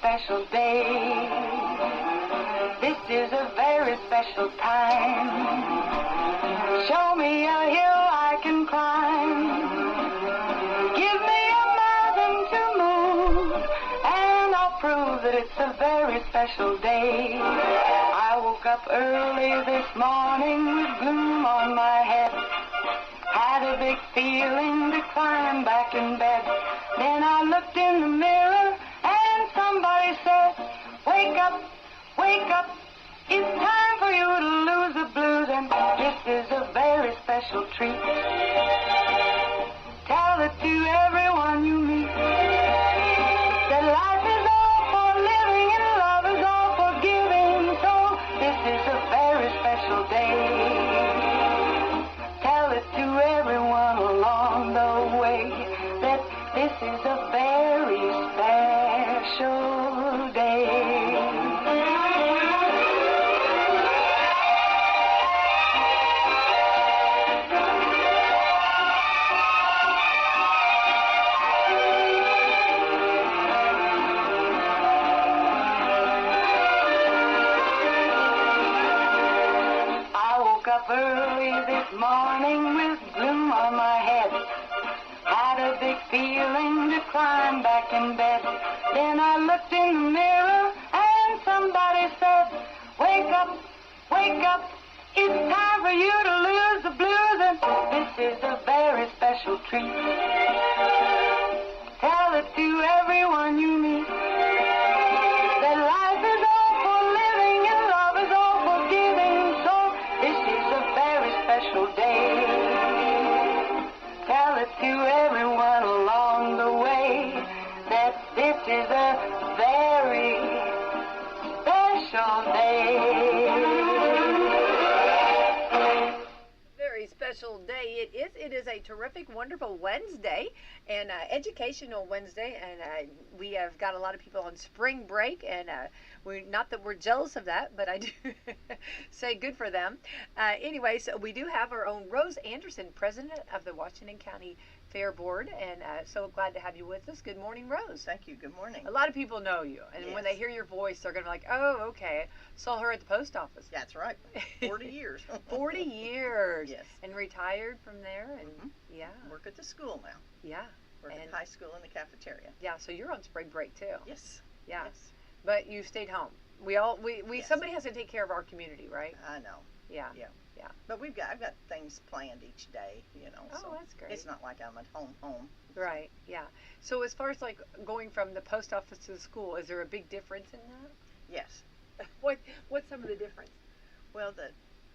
special day. This is a very special time. Show me a hill I can climb. Give me a mountain to move, and I'll prove that it's a very special day. I woke up early this morning with gloom on my head. Had a big feeling to climb back in bed. Then I looked in the mirror and somebody said, wake up, wake up. It's time for you to lose the blues, and this is a very special treat. Tell it to everyone you meet, that life is all for living and love is all for giving. So this is a very special day. Tell it to everyone along the way that this is a very special day. Early this morning with gloom on my head. Had a big feeling to climb back in bed. Then I looked in the mirror and somebody said, wake up, wake up. It's time for you to lose the blues, and this is a very special treat. Tell it to everyone you meet, that life is all for living and love is all for giving. So this is a very special day. Tell it to everyone along the way that this is a very special day. Very special day it is. It is a terrific, wonderful Wednesday, and educational Wednesday, and we have got a lot of people on spring break, and we not that we're jealous of that, but I do say good for them. Anyway, so we do have our own Rose Anderson, president of the Washington County Fair Board, and so glad to have you with us. Good morning, Rose. Thank you. Good morning. A lot of people know you, and Yes. when they hear your voice, they're going to be like, oh, okay, saw her at the post office. That's right. 40 years. 40 years. Yes. And retired from there, and yeah. Work at the school now. Yeah. Work And at high school in the cafeteria. yeah, so you're on spring break too. Yes. Yeah. Yes. But you stayed home. We Yes. somebody has to take care of our community, right? I know. Yeah. Yeah. Yeah. But I've got things planned each day, Oh, so that's great. it's not like I'm at home. Right. Yeah. So as far as like going from the post office to the school, is there a big difference in that? Yes. What's some of the difference? Well,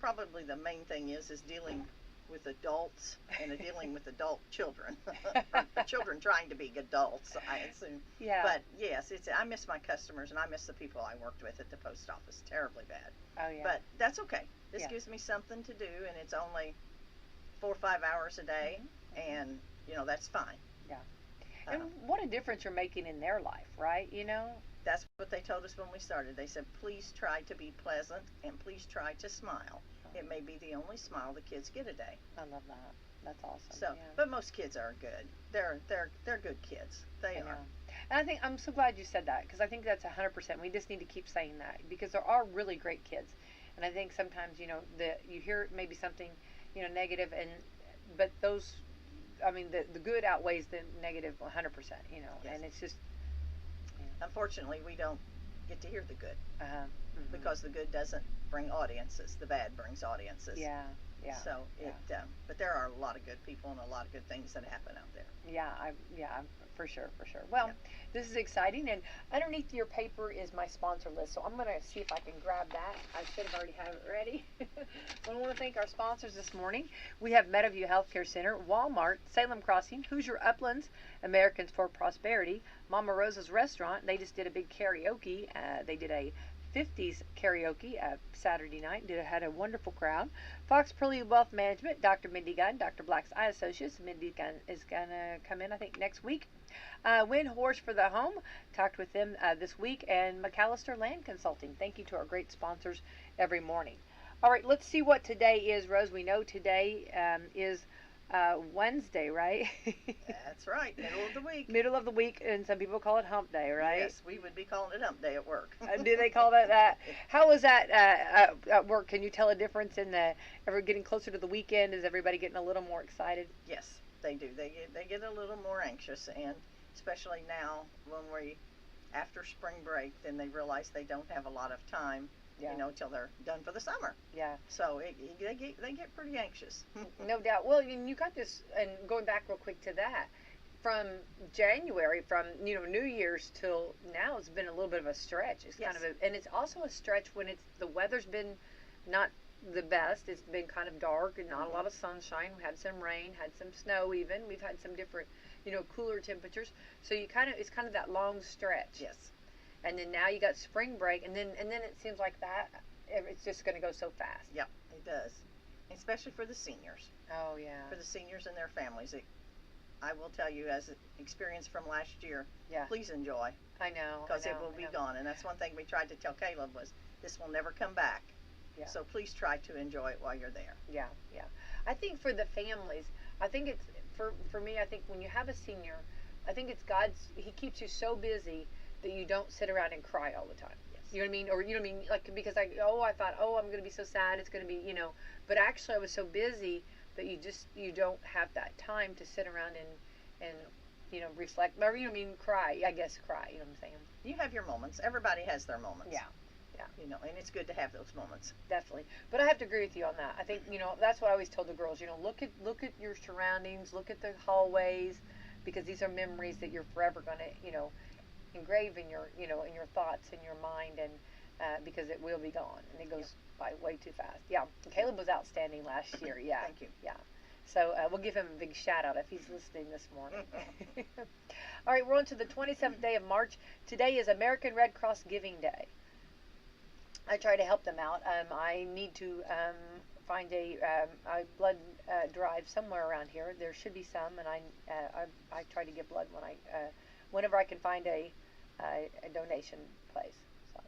probably the main thing is dealing with adults and dealing with adult children. Children trying to be adults, I assume. Yeah. But yes, I miss my customers and I miss the people I worked with at the post office terribly bad. Oh yeah. But that's okay. This Yeah. gives me something to do, and it's only 4 or 5 hours a day, and that's fine. Yeah. And what a difference you're making in their life, right? That's what they told us when we started. They said, please try to be pleasant and please try to smile. It may be the only smile the kids get a day. I love that. That's awesome. So, yeah. but most kids are good. They're good kids. They are. And I think I'm so glad you said that, because I think that's 100%. We just need to keep saying that, because there are really great kids, and I think sometimes you hear maybe something negative, but those, I mean, the good outweighs the negative 100%. Yes. And it's just. Unfortunately, we don't get to hear the good Mm-hmm. because the good doesn't bring audiences. The bad brings audiences. Yeah. Yeah. So but there are a lot of good people and a lot of good things that happen out there. Yeah, for sure. Well, This is exciting, and underneath your paper is my sponsor list, so I'm going to see if I can grab that. I should have already had it ready. I want to thank our sponsors this morning. We have Meadowview Healthcare Center, Walmart, Salem Crossing, Hoosier Uplands, Americans for Prosperity, Mama Rosa's Restaurant. They just did a big karaoke. They did a 50s karaoke Saturday night. Had a wonderful crowd. Fox Pearly Wealth Management, Dr. Mindy Gunn, Dr. Black's Eye Associates. Mindy Gunn is going to come in, I think, next week. Wind Horse for the Home, talked with them this week, and McAllister Land Consulting. Thank you to our great sponsors every morning. All right, let's see what today is, Rose. We know today is Wednesday, right? That's right, middle of the week. Middle of the week, and some people call it hump day, right? Yes, we would be calling it hump day at work. Do they call that that? How was that at work? Can you tell a difference in the ever getting closer to the weekend? Is everybody getting a little more excited? Yes, they do. They get a little more anxious, and especially now when we after spring break, then they realize they don't have a lot of time, Yeah. till they're done for the summer. Yeah. So they get pretty anxious. No doubt. Well, you got this, and going back real quick to that, from January, from New Year's till now, it's been a little bit of a stretch. It's Yes. kind of and it's also a stretch when the weather's been not the best. It's been kind of dark and not a lot of sunshine. We had some rain, had some snow. Even we've had some different, cooler temperatures. So it's kind of that long stretch. Yes. And then now you got spring break, and then it seems like that it's just going to go so fast. Yep, it does. Especially for the seniors. Oh yeah. For the seniors and their families. I will tell you, as an experience from last year, Yeah. please enjoy, I know. because it will be gone. And that's one thing we tried to tell Caleb was, this will never come back. Yeah. So please try to enjoy it while you're there. Yeah, yeah. I think for the families, I think it's for me. I think when you have a senior, I think it's He keeps you so busy that you don't sit around and cry all the time. Yes. You know what I mean? Or like, because I thought, I'm going to be so sad. It's going to be, but actually I was so busy that you don't have that time to sit around and reflect, or cry. I guess cry. You know what I'm saying? You have your moments. Everybody has their moments. Yeah. Yeah. And it's good to have those moments. Definitely. But I have to agree with you on that. I think, that's what I always told the girls, look at your surroundings, look at the hallways, because these are memories that you're forever going to, engrave in your, in your thoughts, in your mind, and because it will be gone, and it goes by way too fast. Yeah. Caleb was outstanding last year. Yeah. Thank you. Yeah. So we'll give him a big shout out if he's listening this morning. All right, we're on to the 27th day of March. Today is American Red Cross Giving Day. I try to help them out. I need to find a blood drive somewhere around here. There should be some, and I try to give blood whenever I can find a donation place. So,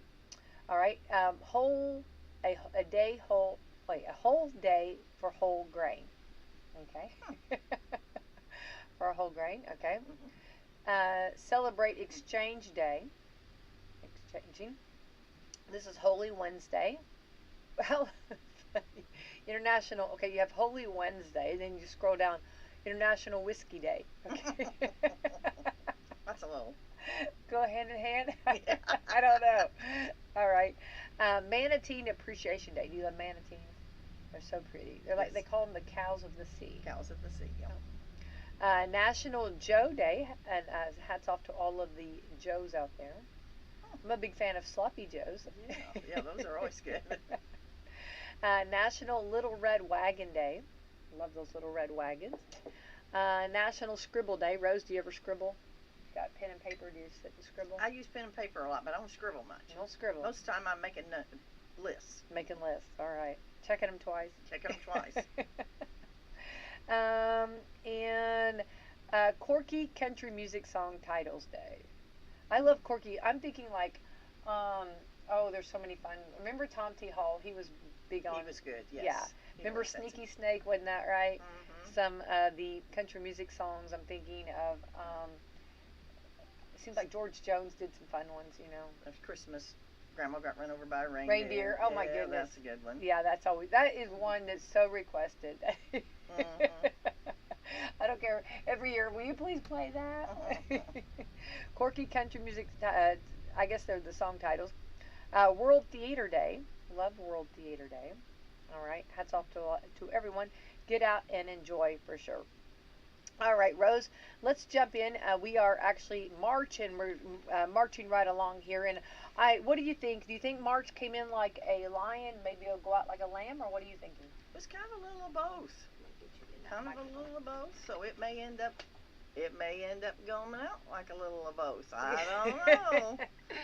all right, a whole day for whole grain. Okay, for a whole grain. Okay, celebrate Exchange Day. Exchanging. This is Holy Wednesday. Well, International. Okay, you have Holy Wednesday, then you scroll down. International Whiskey Day. Okay. That's a little. Go hand in hand. Yeah. I don't know. All right. Manatee Appreciation Day. Do you love manatees? They're so pretty. They're like, Yes. they call them the cows of the sea. Cows of the sea. Yeah. National Joe Day, and hats off to all of the Joes out there. I'm a big fan of sloppy Joes. Yeah, those are always good. National Little Red Wagon Day. Love those little red wagons. National Scribble Day. Rose, do you ever scribble? Got pen and paper? Do you sit and scribble? I use pen and paper a lot, but I don't scribble much. You don't scribble. Most of the time I'm making lists. Making lists. All right. Checking them twice. Checking them twice. And Corky Country Music Song Titles Day. I love Corky. I'm thinking like, there's so many fun. Remember Tom T. Hall? He was big on. He was good, yes. Yeah. He Remember was, that's Sneaky Snake? Wasn't that right? Mhm. Some the country music songs. I'm thinking of. It seems like George Jones did some fun ones. There's Christmas. Grandma got run over by a reindeer. Reindeer. Oh my Yeah, goodness. That's a good one. Yeah, that is one that's so requested. Mhm. I don't care. Every year, will you please play that? Corky Country Music. I guess they're the song titles. World Theater Day. Love World Theater Day. All right. Hats off to everyone. Get out and enjoy for sure. All right, Rose, let's jump in. We are actually marching. We're marching right along here. And what do you think? Do you think March came in like a lion? Maybe it'll go out like a lamb? Or what are you thinking? It was kind of a little of both. Kind of a little of both. So it may end up going out like a little of both. I don't know.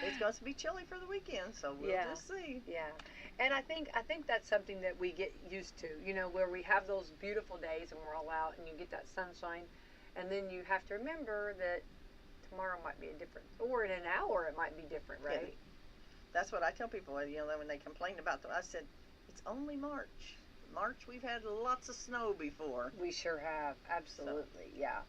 It's going to be chilly for the weekend, so we'll just see. Yeah. And I think that's something that we get used to, where we have those beautiful days and we're all out and you get that sunshine, and then you have to remember that tomorrow might be or in an hour it might be different, right? Yeah. That's what I tell people, when they complain about I said, it's only March. March we've had lots of snow before. We sure have, absolutely, yeah.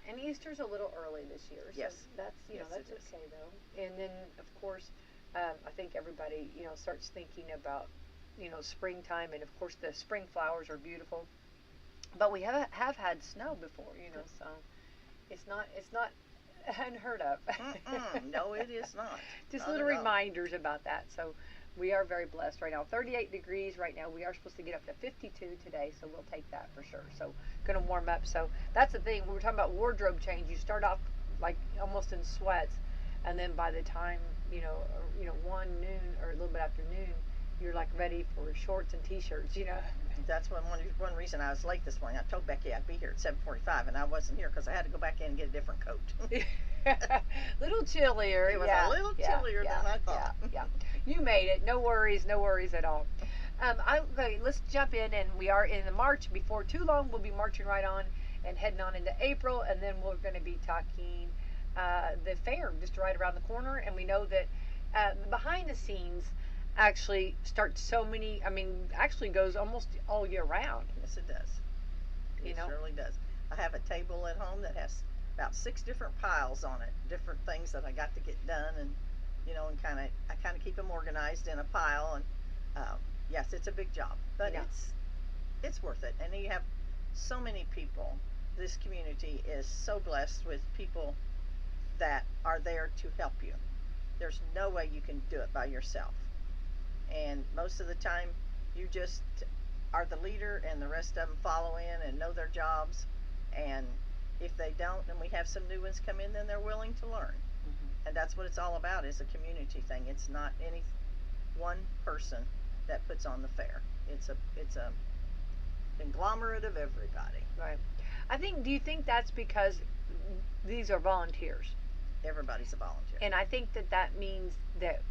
And Easter's a little early this year, so Yes. that's Yes, that's it is. okay though. And then of course, I think everybody starts thinking about springtime, and of course the spring flowers are beautiful. But we have had snow before, so it's not unheard of. No, it is not. Just Not little at all. reminders about that. So we are very blessed right now. 38 degrees right now. We are supposed to get up to 52 today, so we'll take that for sure. So going to warm up. So that's the thing. We were talking about wardrobe change. You start off like almost in sweats, and then by the time 1 noon or a little bit after noon, you're like ready for shorts and t-shirts. That's one reason I was late this morning. I told Becky I'd be here at 7:45, and I wasn't here because I had to go back in and get a different coat. Little chillier. It was a little chillier than I thought. Yeah. You made it. No worries at all. Okay, let's jump in, and we are in the March. Before too long, we'll be marching right on and heading on into April, and then we're going to be talking the fair just right around the corner. And we know that behind the scenes actually starts actually goes almost all year round. Yes, it does. It surely does. I have a table at home that has about 6 different piles on it, different things that I got to get done, and and I kind of keep them organized in a pile. And yes, it's a big job, but Yeah. it's worth it. And you have so many people. This community is so blessed with people that are there to help you. There's no way you can do it by yourself. And most of the time, you just are the leader, and the rest of them follow in and know their jobs. And if they don't, and we have some new ones come in, then they're willing to learn. And that's what it's all about, is a community thing. It's not any one person that puts on the fair. It's a conglomerate of everybody. Right. Do you think that's because these are volunteers? Everybody's a volunteer. And I think that means that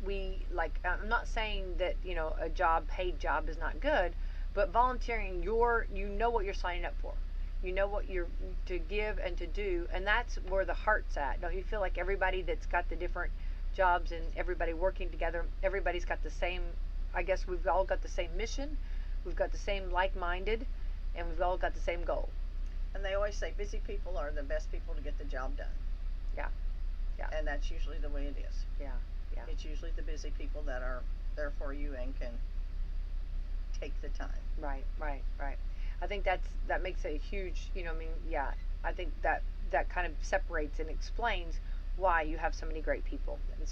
I'm not saying that, a paid job is not good, but volunteering, you know what you're signing up for. You know what you're to give and to do, and that's where the heart's at. Don't you feel like everybody that's got the different jobs and everybody working together, everybody's got the same, I guess we've all got the same mission, we've got the same like-minded, and we've all got the same goal. And they always say busy people are the best people to get the job done. Yeah. And that's usually the way it is. Yeah. It's usually the busy people that are there for you and can take the time. Right. I think that makes a huge, I think that kind of separates and explains why you have so many great people and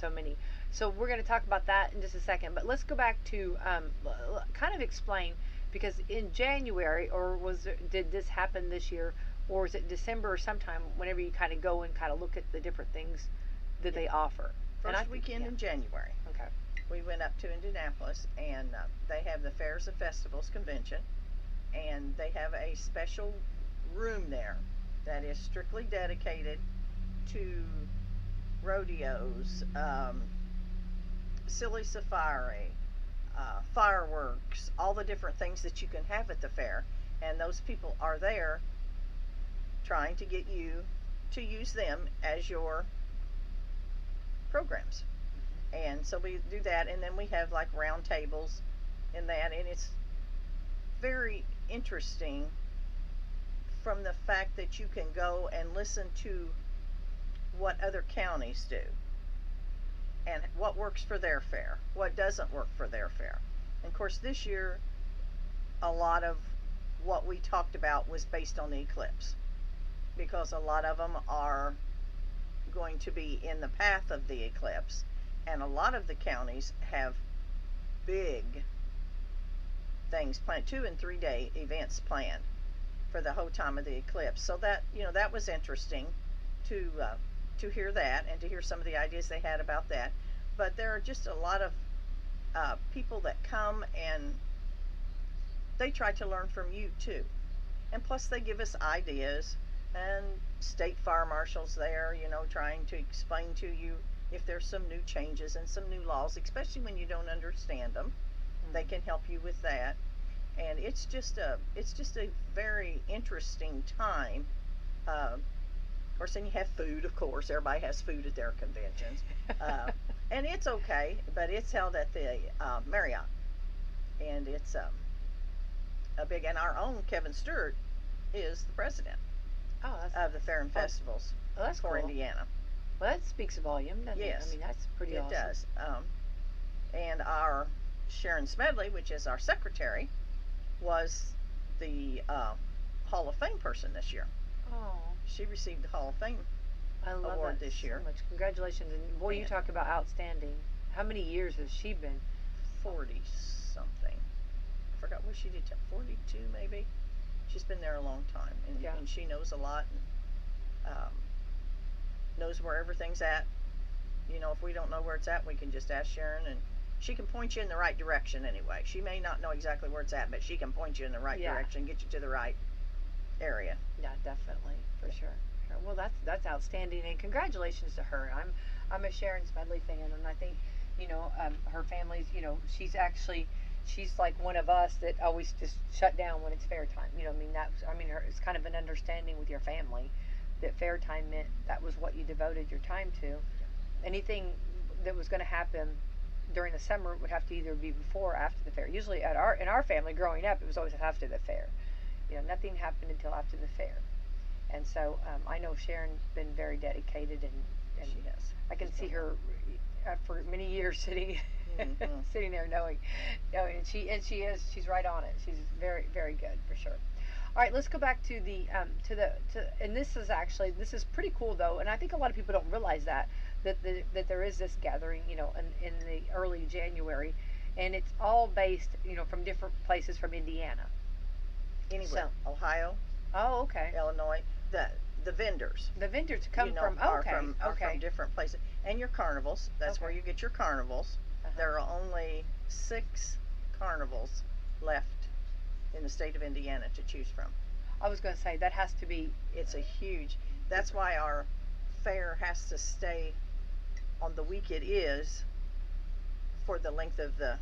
so we're going to talk about that in just a second, but let's go back to kind of explain, because in January, did this happen this year, or was it December or sometime, whenever you kind of go and kind of look at the different things that they offer? First weekend in January. Okay. We went up to Indianapolis, and they have the Fairs and Festivals Convention, and they have a special room there that is strictly dedicated to rodeos, silly safari, fireworks, all the different things that you can have at the fair. And those people are there trying to get you to use them as your programs. And so we do that, and then we have like round tables in that, and it's very interesting from the fact that you can go and listen to what other counties do and what works for their fair, what doesn't work for their fair. And of course this year a lot of what we talked about was based on the eclipse, because a lot of them are going to be in the path of the eclipse, and a lot of the counties have big things planned, 2 and 3 day events planned for the whole time of the eclipse. So that that was interesting to hear that, and to hear some of the ideas they had about that. But there are just a lot of people that come, and they try to learn from you too, and plus they give us ideas, and state fire marshals there, trying to explain to you if there's some new changes and some new laws, especially when you don't understand them. They can help you with that. And it's just a very interesting time. Of course, then you have food. Of course, everybody has food at their conventions, and it's okay. But it's held at the Marriott, and it's and our own Kevin Stewart is the president Oh, that's of the Fair and Festivals that's for cool. Indiana. Well, that speaks volume, doesn't it? Yes. I mean, that's pretty It awesome. does. And our Sharon Smedley, which is our secretary, was the Hall of Fame person this year. Oh, She received the Hall of Fame I love award that this year. so much. Congratulations. And boy, you And- talk about outstanding. How many years has she been? 40 something. I forgot what she did. 42 maybe. She's been there a long time, and, Yeah. and she knows a lot, and knows where everything's at. You know, if we don't know where it's at, we can just ask Sharon, and she can point you in the right direction anyway. She may not know exactly where it's at, but she can point you in the right Yeah. direction, get you to the right area. Yeah, definitely, for sure. Sure. Well, that's outstanding, and congratulations to her. I'm a Sharon Smedley fan, and I think, you know, her family's, you know, she's like one of us that always just shut down when it's fair time. You know, it's kind of an understanding with your family that fair time meant that was what you devoted your time to. Anything that was going to happen during the summer would have to either be before or after the fair. Usually in our family growing up, it was always after the fair. You know, nothing happened until after the fair. And so I know Sharon's been very dedicated, and She has. I can She's see done her for many years sitting Mhm. sitting there knowing, and she's right on it. She's very, very good for sure. All right, let's go back to and this is pretty cool though, and I think a lot of people don't realize that there is this gathering, you know, in the early January, and it's all based, you know, from different places from Indiana. Anywhere. Ohio, Oh, okay. Illinois, the vendors. The vendors come You know, from are okay, from different places. And your carnivals. That's where Okay. you get your carnivals. Uh-huh. There are only 6 carnivals left in the state of Indiana to choose from. I was going to say that has to be. It's a huge. That's why our fair has to stay on the week it is for the length of the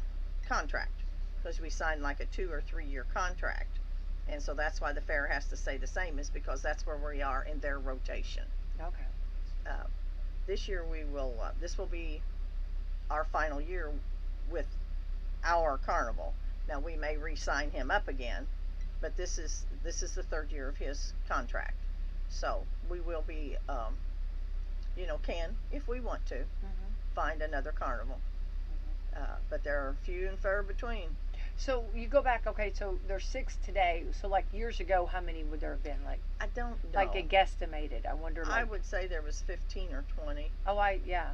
contract, because we signed like a 2 or 3 year contract, and so that's why the fair has to stay the same, is because that's where we are in their rotation. Okay. This year we will. This will be our final year with our carnival. Now we may re-sign him up again, but this is the 3rd year of his contract. So we will be, you know, can, if we want to, find another carnival. But there are few and far between. So you go back. Okay, so there's 6 today. So like years ago, how many would there have been? Like I don't know. like a guesstimated. I wonder. Like, I would say there was 15 or 20. Oh, yeah.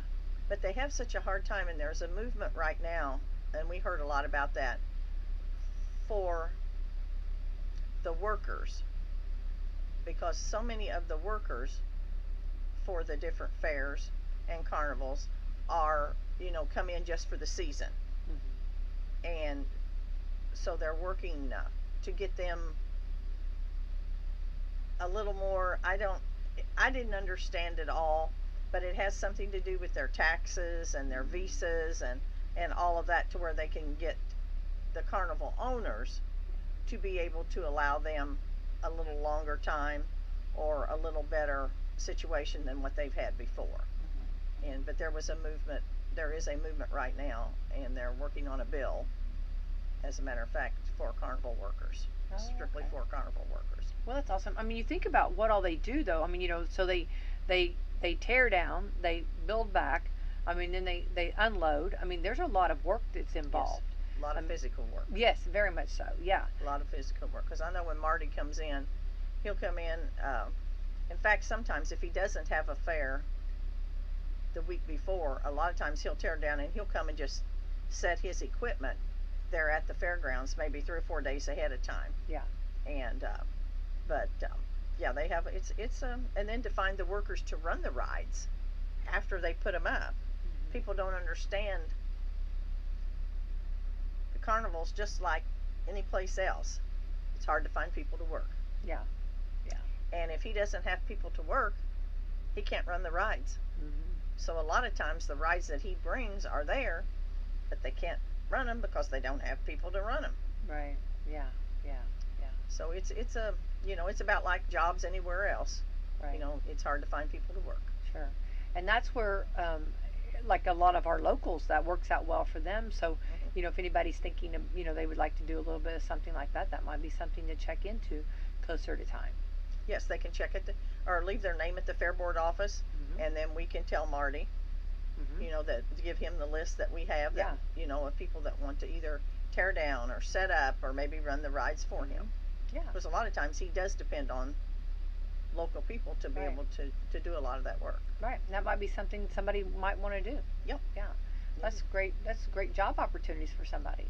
But they have such a hard time, and there's a movement right now, and we heard a lot about that, for the workers, because so many of the workers for the different fairs and carnivals are, you know, come in just for the season. And so they're working to get them a little more. I didn't understand it all, but it has something to do with their taxes and their visas and all of that, to where they can get the carnival owners to be able to allow them a little longer time or a little better situation than what they've had before. But there is a movement right now, and they're working on a bill, as a matter of fact, for carnival workers. Oh, Strictly okay. for carnival workers. Well, that's awesome. I mean, you think about what all they do, though. I mean, you know, so they tear down, they build back. I mean, then they unload. I mean, there's a lot of work that's involved. Yes, a lot of physical work. Yes, very much so. Yeah. A lot of physical work. Because I know when Marty comes in, he'll come in. In fact, sometimes if he doesn't have a fair the week before, a lot of times he'll tear down and he'll come and just set his equipment there at the fairgrounds, maybe 3 or 4 days ahead of time. Yeah. And yeah, they have it's and then to find the workers to run the rides after they put them up. People don't understand. The carnival's just like any place else. It's hard to find people to work. Yeah. And if he doesn't have people to work, he can't run the rides. So a lot of times the rides that he brings are there, but they can't run them because they don't have people to run them. Right. Yeah. So it's a, you know, it's about like jobs anywhere else. Right. You know, it's hard to find people to work. Sure. And that's where like a lot of our locals, that works out well for them. So, if anybody's thinking of, they would like to do a little bit of something like that, that might be something to check into closer to time. Yes, they can check it or leave their name at the Fair Board office, and then we can tell Marty, that to give him the list that we have, that, of people that want to either tear down or set up or maybe run the rides for him. Yeah. Because a lot of times he does depend on local people to be able to do a lot of that work. Right. And that might be something somebody might want to do. Yep. Yeah. That's great. That's great job opportunities for somebody,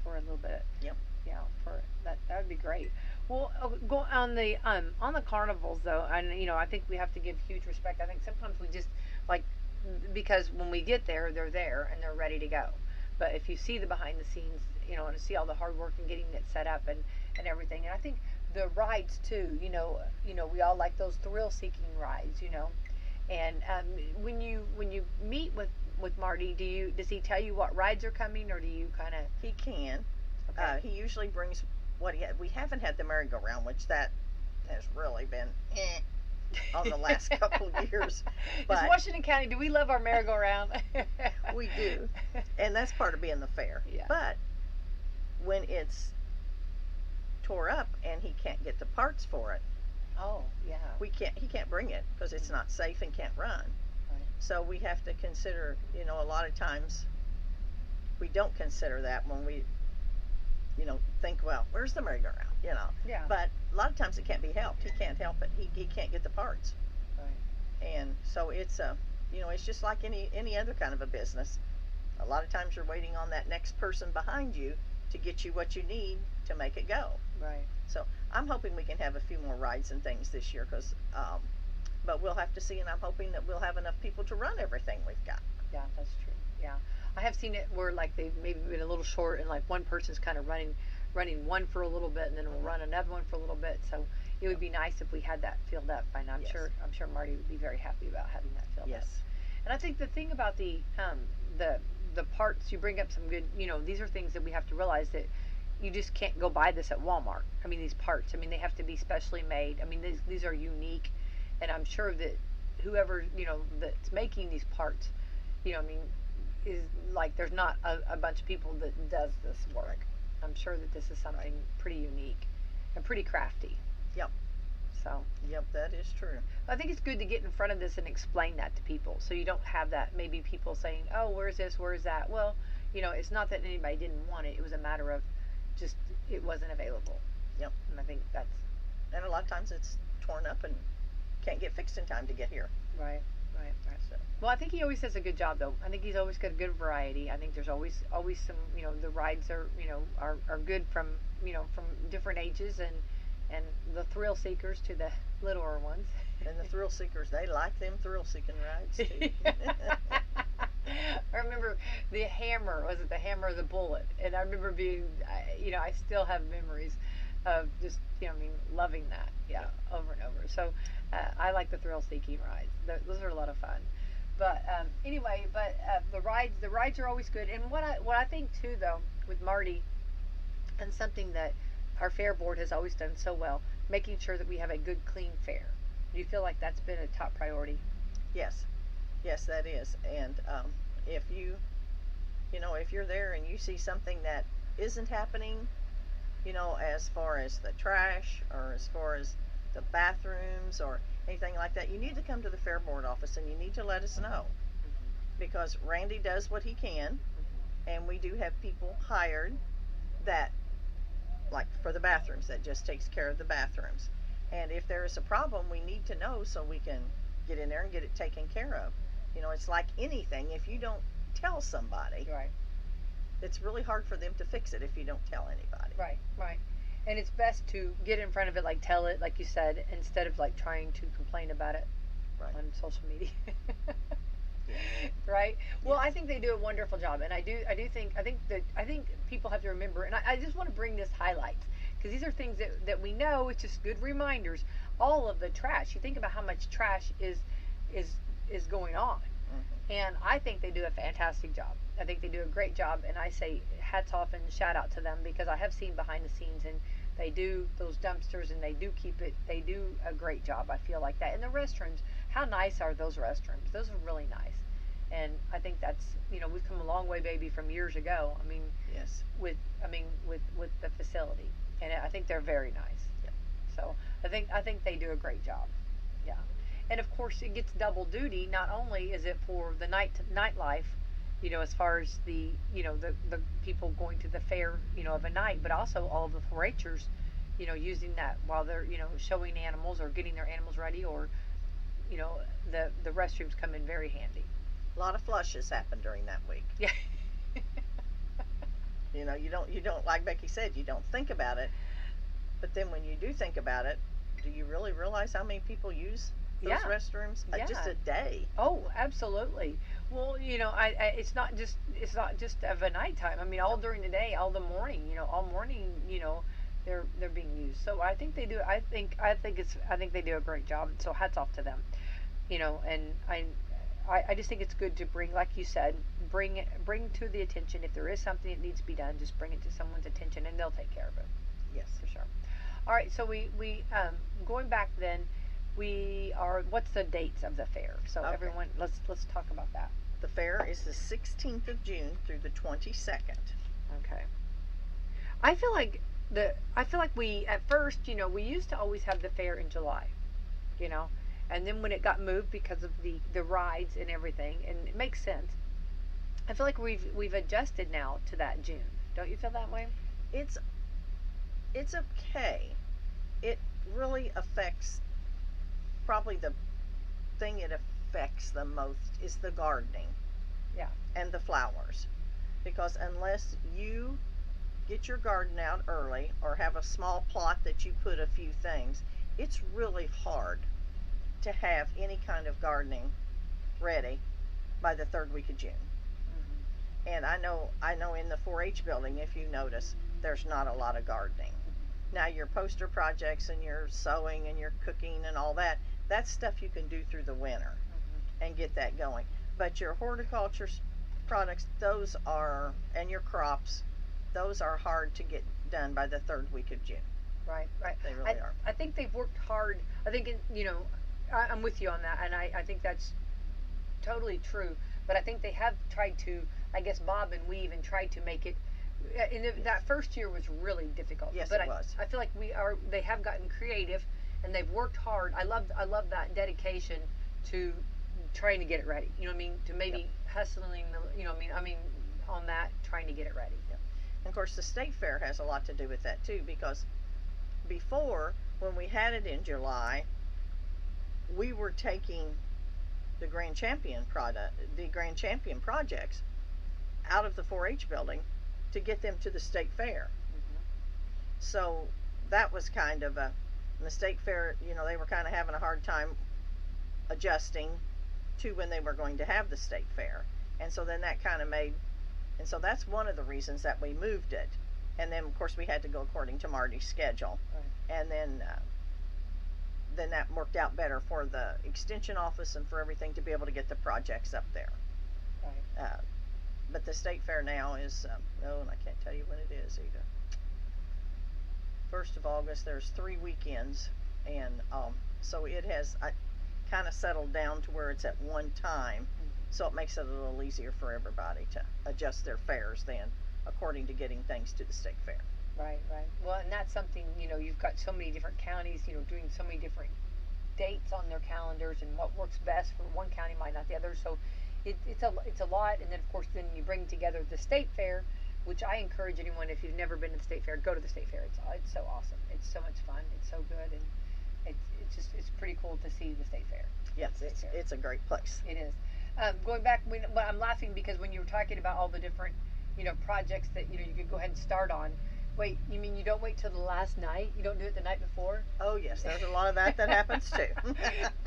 for a little bit. Yep. Yeah, for that would be great. Well, go on the carnivals though, and I think we have to give huge respect. I think sometimes we just because when we get there, they're there and they're ready to go. But if you see the behind the scenes, and see all the hard work and getting it set up and everything, and I think the rides too, we all like those thrill-seeking rides, and when you meet with Marty, does he tell you what rides are coming, or do you kind of? He can. Okay. He usually brings what we haven't had the merry-go-round, which that has really been on the last couple years. But Is Washington County, do we love our merry-go-round? We do, and that's part of being the fair. Yeah. But when it's tore up and he can't get the parts for it, oh yeah, he can't bring it because it's not safe and can't run. Right. So we have to consider, a lot of times we don't consider that when we think, well, where's the merry-go-round, Yeah. But a lot of times it can't be helped. He can't help it. He can't get the parts. Right. And so it's it's just like any other kind of a business. A lot of times you're waiting on that next person behind you to get you what you need to make it go. Right. So I'm hoping we can have a few more rides and things this year, but we'll have to see, and I'm hoping that we'll have enough people to run everything we've got. Yeah, that's true. Yeah, I have seen it where they've maybe been a little short, and one person's kind of running one for a little bit, and then we'll run another one for a little bit. So it would be nice if we had that filled up. And I'm sure Marty would be very happy about having that filled up. Yes. And I think the thing about the parts, you bring up some good, these are things that we have to realize that you just can't go buy this at Walmart. I mean, these parts, they have to be specially made. I mean, these are unique, and I'm sure that whoever, that's making these parts, is there's not a bunch of people that does this work. I'm sure that this is something pretty unique and pretty crafty. Yep. So. Yep, that is true. I think it's good to get in front of this and explain that to people, so you don't have that maybe people saying, oh, where's this, where's that? Well, it's not that anybody didn't want it. It was a matter of just it wasn't available. Yep. And I think that's. And a lot of times it's torn up and can't get fixed in time to get here. Right. So. Well, I think he always does a good job, though. I think he's always got a good variety. I think there's always some, the rides are, are good from, from different ages and the thrill seekers to the littler ones. And the thrill seekers, they like them thrill seeking rides too. I remember the hammer, was it the hammer or the bullet? And I remember being, I still have memories of just, loving that, over and over. So I like the thrill-seeking rides. Those are a lot of fun. But anyway, the rides are always good. And what I think too, though, with Marty, and something that our fair board has always done so well, making sure that we have a good, clean fair. Do you feel like that's been a top priority? Yes, that is. And if if you're there and you see something that isn't happening, as far as the trash or as far as the bathrooms or anything like that, you need to come to the fair board office and you need to let us know. Because Randy does what he can, and we do have people hired that, like for the bathrooms, that just takes care of the bathrooms. And if there is a problem, we need to know so we can get in there and get it taken care of. It's like anything. If you don't tell somebody, Right. it's really hard for them to fix it if you don't tell anybody. Right. And it's best to get in front of it, tell it, like you said, instead of trying to complain about it on social media. Right. Well, I think they do a wonderful job, and I think people have to remember, and I just want to bring this highlights, because these are things that we know. It's just good reminders. All of the trash. You think about how much trash is going on, and I think they do a fantastic job. I think they do a great job, and I say hats off and shout out to them, because I have seen behind the scenes, and they do those dumpsters, and they do a great job. I feel like that. And the restrooms, how nice are those restrooms? Those are really nice. And I think that's, we've come a long way, baby, from years ago. I mean, Yes. with the facility, and I think they're very nice. Yeah. So I think they do a great job. Yeah. And of course, it gets double duty. Not only is it for the nightlife, as far as the the people going to the fair, of a night, but also all the 4-Hers, using that while they're showing animals or getting their animals ready, or the restrooms come in very handy. A lot of flushes happen during that week. Yeah. You don't, like Becky said, you don't think about it, but then when you do think about it, do you really realize how many people use those Yeah. restrooms just a day? Oh, absolutely. Well, it's not just of a nighttime. I mean, all during the day, all the morning, all morning, they're being used. So I think they do. I think they do a great job. So hats off to them. And I just think it's good to bring, like you said, bring to the attention, if there is something that needs to be done, just bring it to someone's attention, and they'll take care of it. Yes. For sure. All right. So we going back then. What's the dates of the fair? So Okay. everyone, let's talk about that. The fair is the 16th of June through the 22nd. Okay. I feel like we, at first, we used to always have the fair in July, and then when it got moved because of the rides and everything, and it makes sense. I feel like we've adjusted now to that June. Don't you feel that way? It's okay. It really affects, probably the thing it affects the most is the gardening. Yeah. And the flowers. Because unless you get your garden out early or have a small plot that you put a few things, it's really hard to have any kind of gardening ready by the 3rd week of June. Mm-hmm. And I know in the 4-H building, if you notice, there's not a lot of gardening. Now your poster projects and your sewing and your cooking and all that's stuff you can do through the winter and get that going. But your horticulture products, and your crops, those are hard to get done by the 3rd week of June. Right. They really are. I think they've worked hard. I think, I'm with you on that, and I think that's totally true. But I think they have tried to, I guess, bob and weave and tried to make it. And that first year was really difficult. Yes, but it was. I feel like they have gotten creative, and they've worked hard. I love that dedication to trying to get it ready. To maybe hustling. On that, trying to get it ready. Yep. And of course, the state fair has a lot to do with that too, because before, when we had it in July, we were taking the Grand Champion projects out of the 4-H building to get them to the state fair. Mm-hmm. So that was kind of the state fair, they were kind of having a hard time adjusting to when they were going to have the state fair. And so then that kind of and so that's one of the reasons that we moved it. And then of course we had to go according to Marty's schedule. Right. And then that worked out better for the extension office and for everything to be able to get the projects up there. Right. But the state fair now is, and I can't tell you when it is either. 1st of August, there's 3 weekends, and so it has kind of settled down to where it's at one time, so it makes it a little easier for everybody to adjust their fares then, according to getting things to the state fair. Right. Well, and that's something, you've got so many different counties, doing so many different dates on their calendars, and what works best for one county might not the other. So it's a lot. And then of course, then you bring together the state fair, which I encourage anyone, if you've never been to the state fair, go to the state fair. It's so awesome. It's so much fun. It's so good, and it's pretty cool to see the state fair. Yes, it's a great place. It is. Going back, I'm laughing because when you were talking about all the different, projects that you could go ahead and start on. Wait, you mean you don't wait till the last night? You don't do it the night before? Oh yes, there's a lot of that happens too.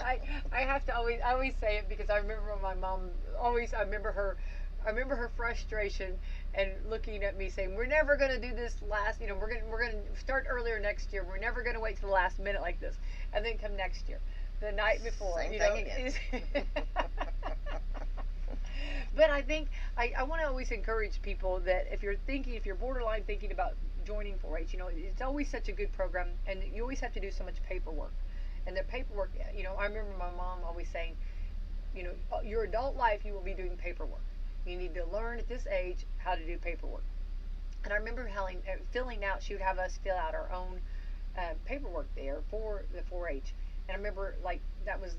I have to always say it because I remember when my mom I remember her frustration and looking at me saying, "We're never going to do this last, we're going to start earlier next year. We're never going to wait till the last minute like this." And then come next year, the night before, Same thing again. But I think I want to always encourage people that if you're borderline thinking about joining 4-H, it's always such a good program, and you always have to do so much paperwork. And the paperwork, I remember my mom always saying, your adult life, you will be doing paperwork. You need to learn at this age how to do paperwork. And I remember filling out, she would have us fill out our own paperwork there for the 4-H. And I remember, like, that was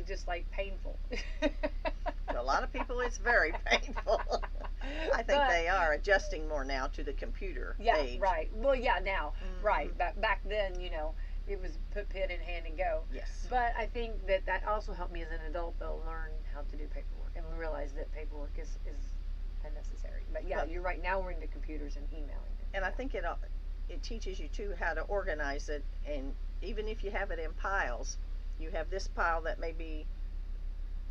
just, like, painful. To a lot of people, it's very painful. I think they are adjusting more now to the computer age. Right. Well, yeah, now, right. Back then, it was put pen in hand and go. Yes. But I think that also helped me as an adult, though, learn how to do paperwork and realize that paperwork is unnecessary. But yeah, you're right. Now we're into computers and emailing. And I think it teaches you too how to organize it. And even if you have it in piles, you have this pile that maybe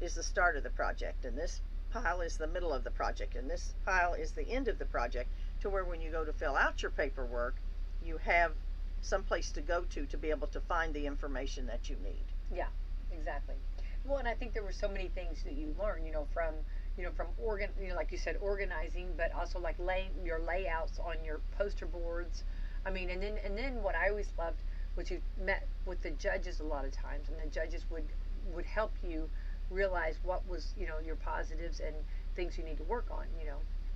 is the start of the project, and this pile is the middle of the project, and this pile is the end of the project, to where when you go to fill out your paperwork, you have some place to go to be able to find the information that you need. Yeah, exactly. Well, and I think there were so many things that you learn, from like you said, organizing, but also like laying your layouts on your poster boards. I mean, and then what I always loved, which you met with the judges a lot of times, and the judges would help you realize what was, your positives and things you need to work on.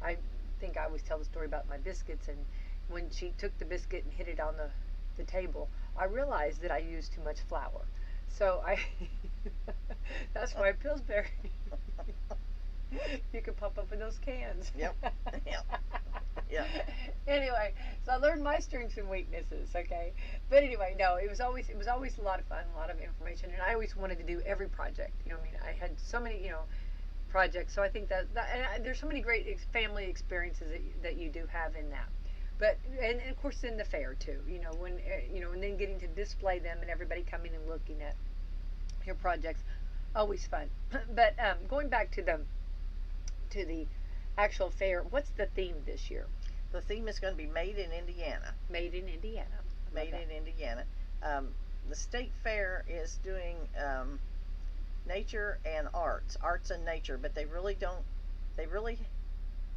I think I always tell the story about my biscuits, and when she took the biscuit and hit it on the table, I realized that I used too much flour. So that's why Pillsbury, you can pop up in those cans. Yep. Yeah. Anyway, so I learned my strengths and weaknesses, okay? But anyway, no, it was always a lot of fun, a lot of information, and I always wanted to do every project. I had so many, projects. So I think that and there's so many great family experiences that you do have in that. But and of course in the fair too, when and then getting to display them and everybody coming and looking at your projects, always fun. But going back to the actual fair, what's the theme this year? The theme is going to be Made in Indiana. Made in Indiana. Made in Indiana. The state fair is doing nature and arts and nature, but they really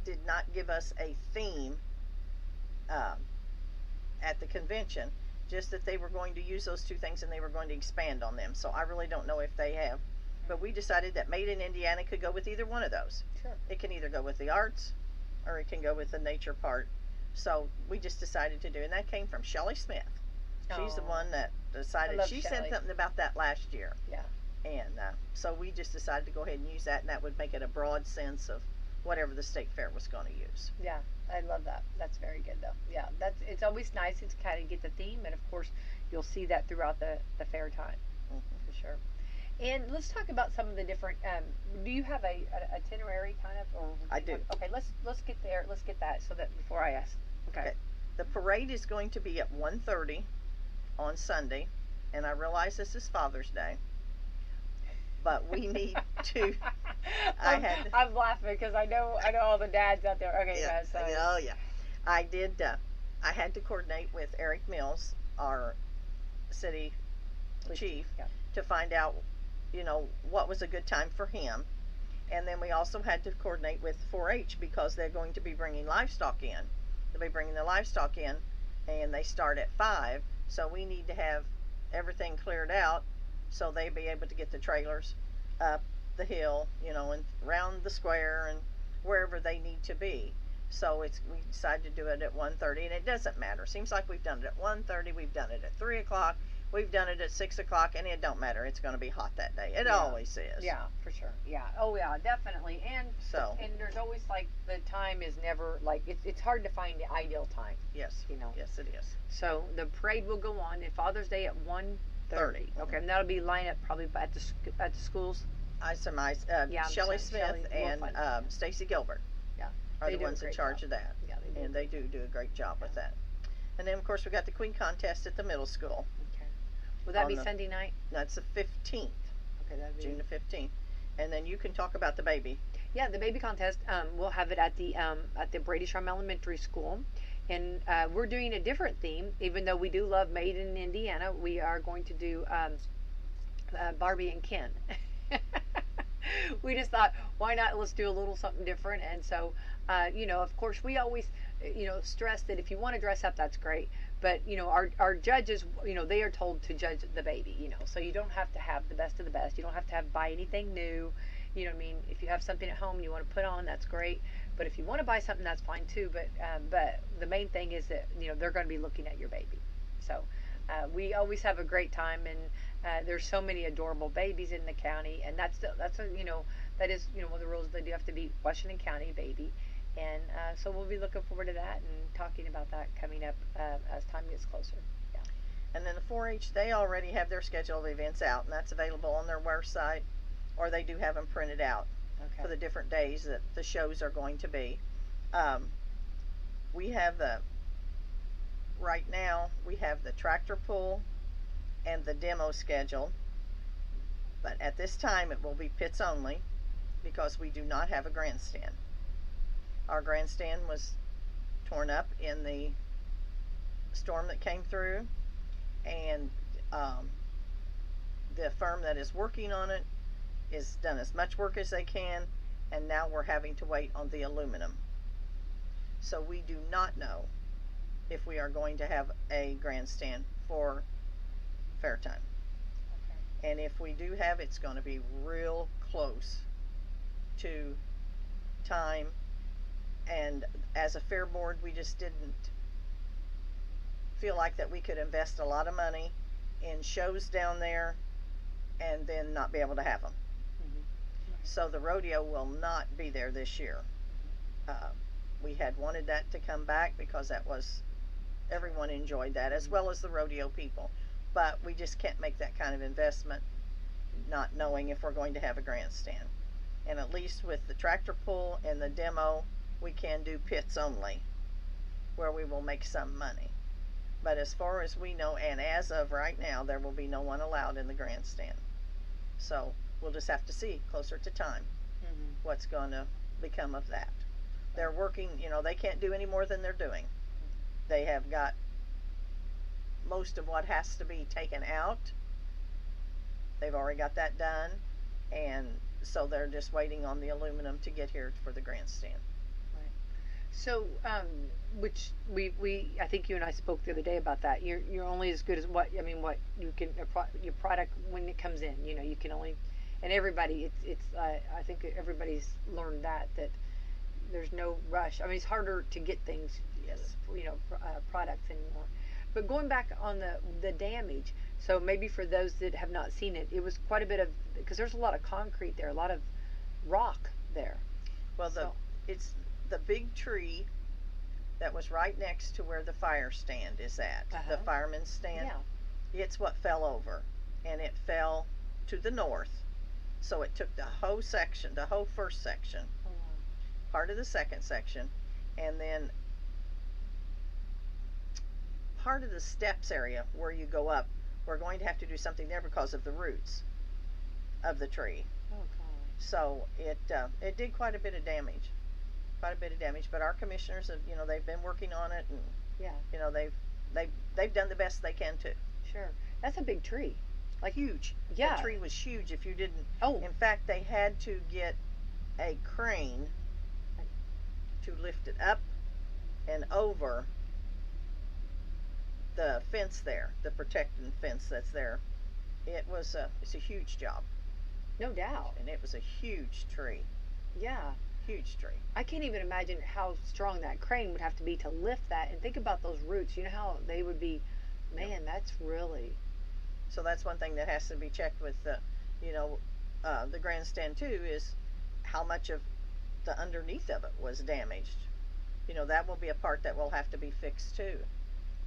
did not give us a theme at the convention, just that they were going to use those two things and they were going to expand on them. So I really don't know if they have, but we decided that Made in Indiana could go with either one of those. Sure. It can either go with the arts or it can go with the nature part. So we just decided to do, and that came from Shelley Smith. She's the one that decided. She said something about that last year. Yeah. And so we just decided to go ahead and use that, and that would make it a broad sense of whatever the state fair was going to use. Yeah, I love that. That's very good, though. Yeah, it's always nice to kind of get the theme, and of course, you'll see that throughout the fair time, for sure. And let's talk about some of the different. Do you have a itinerary kind of? Or I do. Okay, let's get there. Let's get that so that before I ask. Okay. The parade is going to be at 1:30 on Sunday, and I realize this is Father's Day, but we need to. I'm laughing because I know all the dads out there. Okay, yeah, guys. So. Oh yeah, I did. I had to coordinate with Eric Mills, our city chief, to find out, what was a good time for him, and then we also had to coordinate with 4-H because they're going to be bringing livestock in. They'll be bringing the livestock in, and they start at 5. So we need to have everything cleared out so they'll be able to get the trailers up the hill, and around the square and wherever they need to be. So we decided to do it at 1:30, and it doesn't matter. Seems like we've done it at 1:30, we've done it at 3 o'clock, we've done it at 6 o'clock, and it don't matter. It's going to be hot that day. It always is. Yeah, for sure. Yeah. Oh yeah, definitely. And there's always like the time is never like it's hard to find the ideal time. Yes. Yes, it is. So the parade will go on Father's Day at 1:30. Okay, and that'll be lined up probably at the schools. I surmise Shelley Smith and Stacy Gilbert are the ones in charge of that. Yeah, they do a great job with that. And then of course we got the Queen contest at the middle school. Okay. Will that be Sunday night? That's the 15th. Okay, that'd be June the 15th. And then you can talk about the baby. Yeah, the baby contest. We'll have it at the Brady Shrum Elementary School. And we're doing a different theme, even though we do love Made in Indiana. We are going to do Barbie and Ken. We just thought, why not? Let's do a little something different. And so, of course, we always, stress that if you want to dress up, that's great. But our judges, they are told to judge the baby. So you don't have to have the best of the best. You don't have to buy anything new. You know what I mean? If you have something at home you want to put on, that's great. But if you want to buy something, that's fine too. But the main thing is that they're going to be looking at your baby. So we always have a great time, and there's so many adorable babies in the county, and that is one of the rules. They do have to be Washington County baby, and so we'll be looking forward to that and talking about that coming up as time gets closer. Yeah. And then the 4-H, they already have their schedule of events out, and that's available on their website, or they do have them printed out for the different days that the shows are going to be. We have right now we have the tractor pull and the demo scheduled, but at this time it will be pits only because we do not have a grandstand. Our grandstand was torn up in the storm that came through, and the firm that is working on it has done as much work as they can, and now we're having to wait on the aluminum. So we do not know if we are going to have a grandstand for fair time. Okay. And if we do have, it's going to be real close to time, and as a fair board we just didn't feel like that we could invest a lot of money in shows down there and then not be able to have them. So the rodeo will not be there this year. We had wanted that to come back because everyone enjoyed that, as well as the rodeo people. But we just can't make that kind of investment not knowing if we're going to have a grandstand. And at least with the tractor pull and the demo, we can do pits only, where we will make some money. But as far as we know, and as of right now, there will be no one allowed in the grandstand. So we'll just have to see closer to time what's going to become of that. They're working, they can't do any more than they're doing. They have got most of what has to be taken out. They've already got that done, and so they're just waiting on the aluminum to get here for the grandstand. Right. So, which I think you and I spoke the other day about that. You're only as good as what you can, your product when it comes in. You can only. And everybody, I think everybody's learned that there's no rush. I mean, it's harder to get things, products anymore. But going back on the damage, so maybe for those that have not seen it, it was quite a bit of, because there's a lot of concrete there, a lot of rock there. Well, it's the big tree that was right next to where the fire stand is at, the fireman's stand. Yeah. It's what fell over, and it fell to the north. So it took the whole section, the whole first section, part of the second section, and then part of the steps area where you go up. We're going to have to do something there because of the roots of the tree. Okay. So it did quite a bit of damage, But our commissioners have, they've been working on it, and they've done the best they can too. Sure, that's a big tree. Like huge. Yeah. The tree was huge. If you didn't. Oh. In fact, they had to get a crane to lift it up and over the fence there, the protecting fence that's there. It's a huge job. No doubt. And it was a huge tree. Yeah. Huge tree. I can't even imagine how strong that crane would have to be to lift that. And think about those roots. You know how they would be. Man, that's really. So that's one thing that has to be checked with the grandstand too, is how much of the underneath of it was damaged. That will be a part that will have to be fixed too,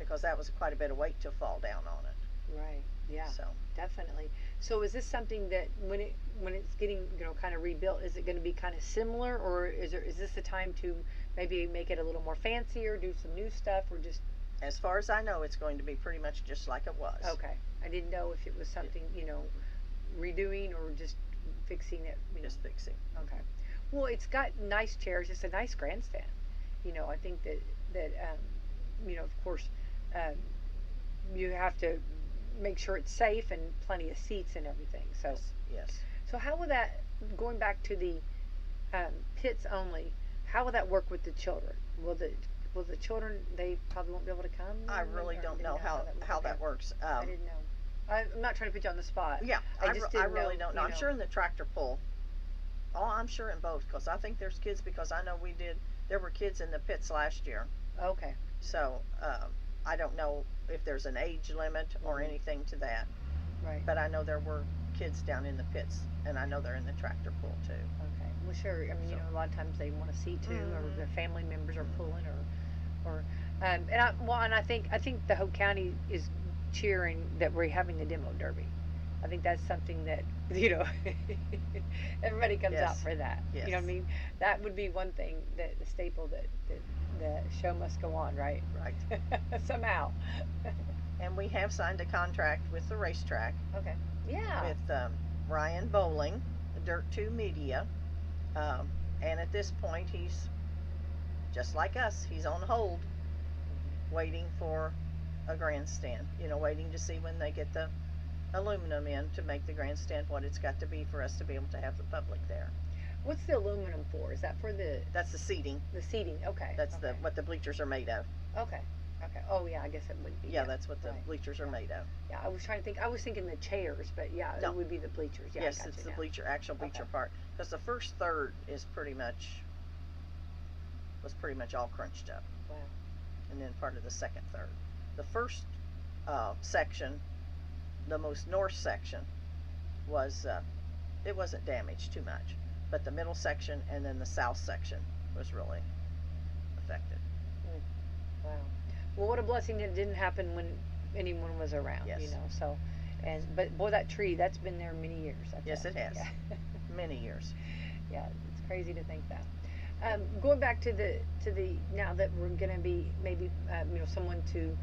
because that was quite a bit of weight to fall down on it. Right. Yeah. So definitely. So is this something that when it's getting kind of rebuilt, is it going to be kind of similar, or is this the time to maybe make it a little more fancy or do some new stuff, or just? As far as I know, it's going to be pretty much just like it was. Okay. I didn't know if it was something, redoing or just fixing it. Just fixing. Okay. Well, it's got nice chairs. It's a nice grandstand. I think that of course, you have to make sure it's safe and plenty of seats and everything. So. Yes. So how will that, going back to the pits only, how will that work with the children? Will the will the children, they probably won't be able to come? I really or don't didn't know how that works. I didn't know. I'm not trying to put you on the spot. Yeah, I just didn't really don't know. you I'm sure in the tractor pull. Oh, I'm sure in both, because I think there's kids, because I know there were kids in the pits last year. Okay. So I don't know if there's an age limit or anything to that. Right. But I know there were kids down in the pits, and I know they're in the tractor pull too. Okay. Well, sure. I mean, a lot of times they want to see too, or their family members are pulling, and I think the whole county is cheering that we're having a demo derby. I think that's something that everybody comes out for that. Yes. You know what I mean? That would be one thing, that the staple that the show must go on, right? Right. Somehow. And we have signed a contract with the racetrack. Okay. Yeah. With Ryan Bowling, Dirt 2 Media, and at this point he's just like us. He's on hold, waiting for a grandstand. Waiting to see when they get the aluminum in to make the grandstand what it's got to be for us to be able to have the public there. What's the aluminum for? Is that for the? That's the seating. The seating. Okay. That's what the bleachers are made of. Okay. Okay. Oh yeah, I guess it would be. Yeah, that's what the bleachers are made of. Yeah, I was trying to think. I was thinking the chairs, but yeah, No. it would be the bleachers. Yeah, Yes, it's the actual bleacher part. Because the first third was pretty much all crunched up. Wow. And then part of the second third. The first section, the most north section, was it wasn't damaged too much, but the middle section and then the south section was really affected. Wow. Well, what a blessing it didn't happen when anyone was around. Yes. So, but boy, that tree, that's been there many years. Yes, it has. Yeah. Many years. Yeah, it's crazy to think that. Going back to the now that we're going to be maybe someone to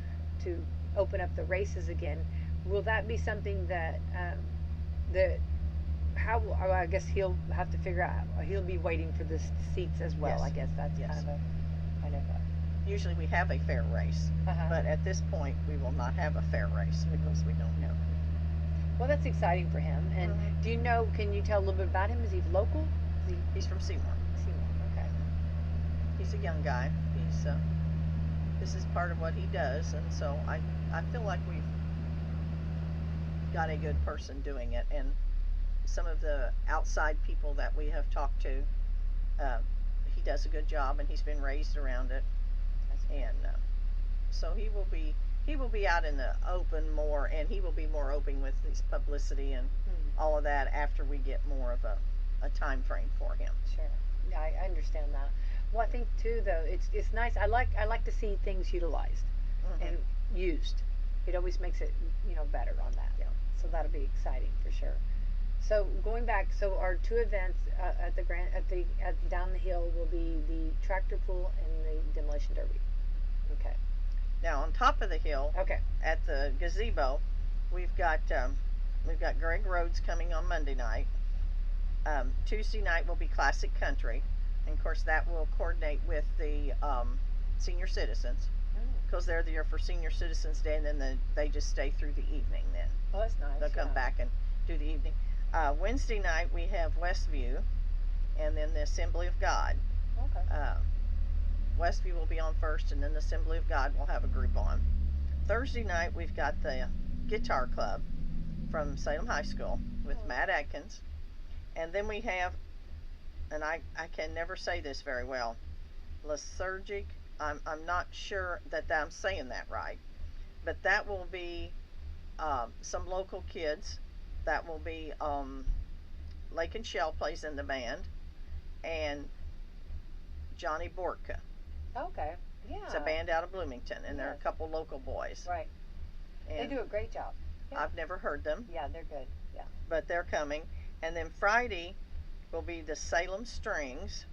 open up the races again, will that be something that I guess he'll have to figure out. He'll be waiting for the seats as well. Yes. I guess that's kind of a. Usually we have a fair race, but at this point we will not have a fair race because we don't have it. Well, that's exciting for him. And do you know? Can you tell a little bit about him? Is he local? He's from Seymour. Seymour. Okay. He's a young guy. This is part of what he does, and so I feel like we've got a good person doing it. And some of the outside people that we have talked to, he does a good job, and he's been raised around it. And so he will be out in the open more, and he will be more open with his publicity and all of that after we get more of a time frame for him. Sure. Yeah, I understand that. Well, I think too, though, it's nice. I like to see things utilized and used. It always makes it better on that. Yeah. So that'll be exciting for sure. So going back, our two events down the hill will be the tractor pull and the demolition derby. Okay. Now on top of the hill, at the gazebo, we've got Greg Rhodes coming on Monday night. Tuesday night will be Classic Country, and of course that will coordinate with the senior citizens, because they're there for Senior Citizens Day, and then they just stay through the evening. Then that's nice. They'll come back and do the evening. Wednesday night we have Westview, and then the Assembly of God. Okay. Westview will be on first, and then the Assembly of God will have a group on. Thursday night we've got the Guitar Club from Salem High School with Matt Adkins, and then we have, and I can never say this very well, Lysergic. I'm not sure that I'm saying that right, but that will be some local kids. That will be Lake and Shell plays in the band, and Johnny Bortka. Okay. Yeah. It's a band out of Bloomington, and they're a couple local boys. Right. And they do a great job. Yeah. I've never heard them. Yeah, they're good. Yeah. But they're coming. And then Friday will be the Salem Strings.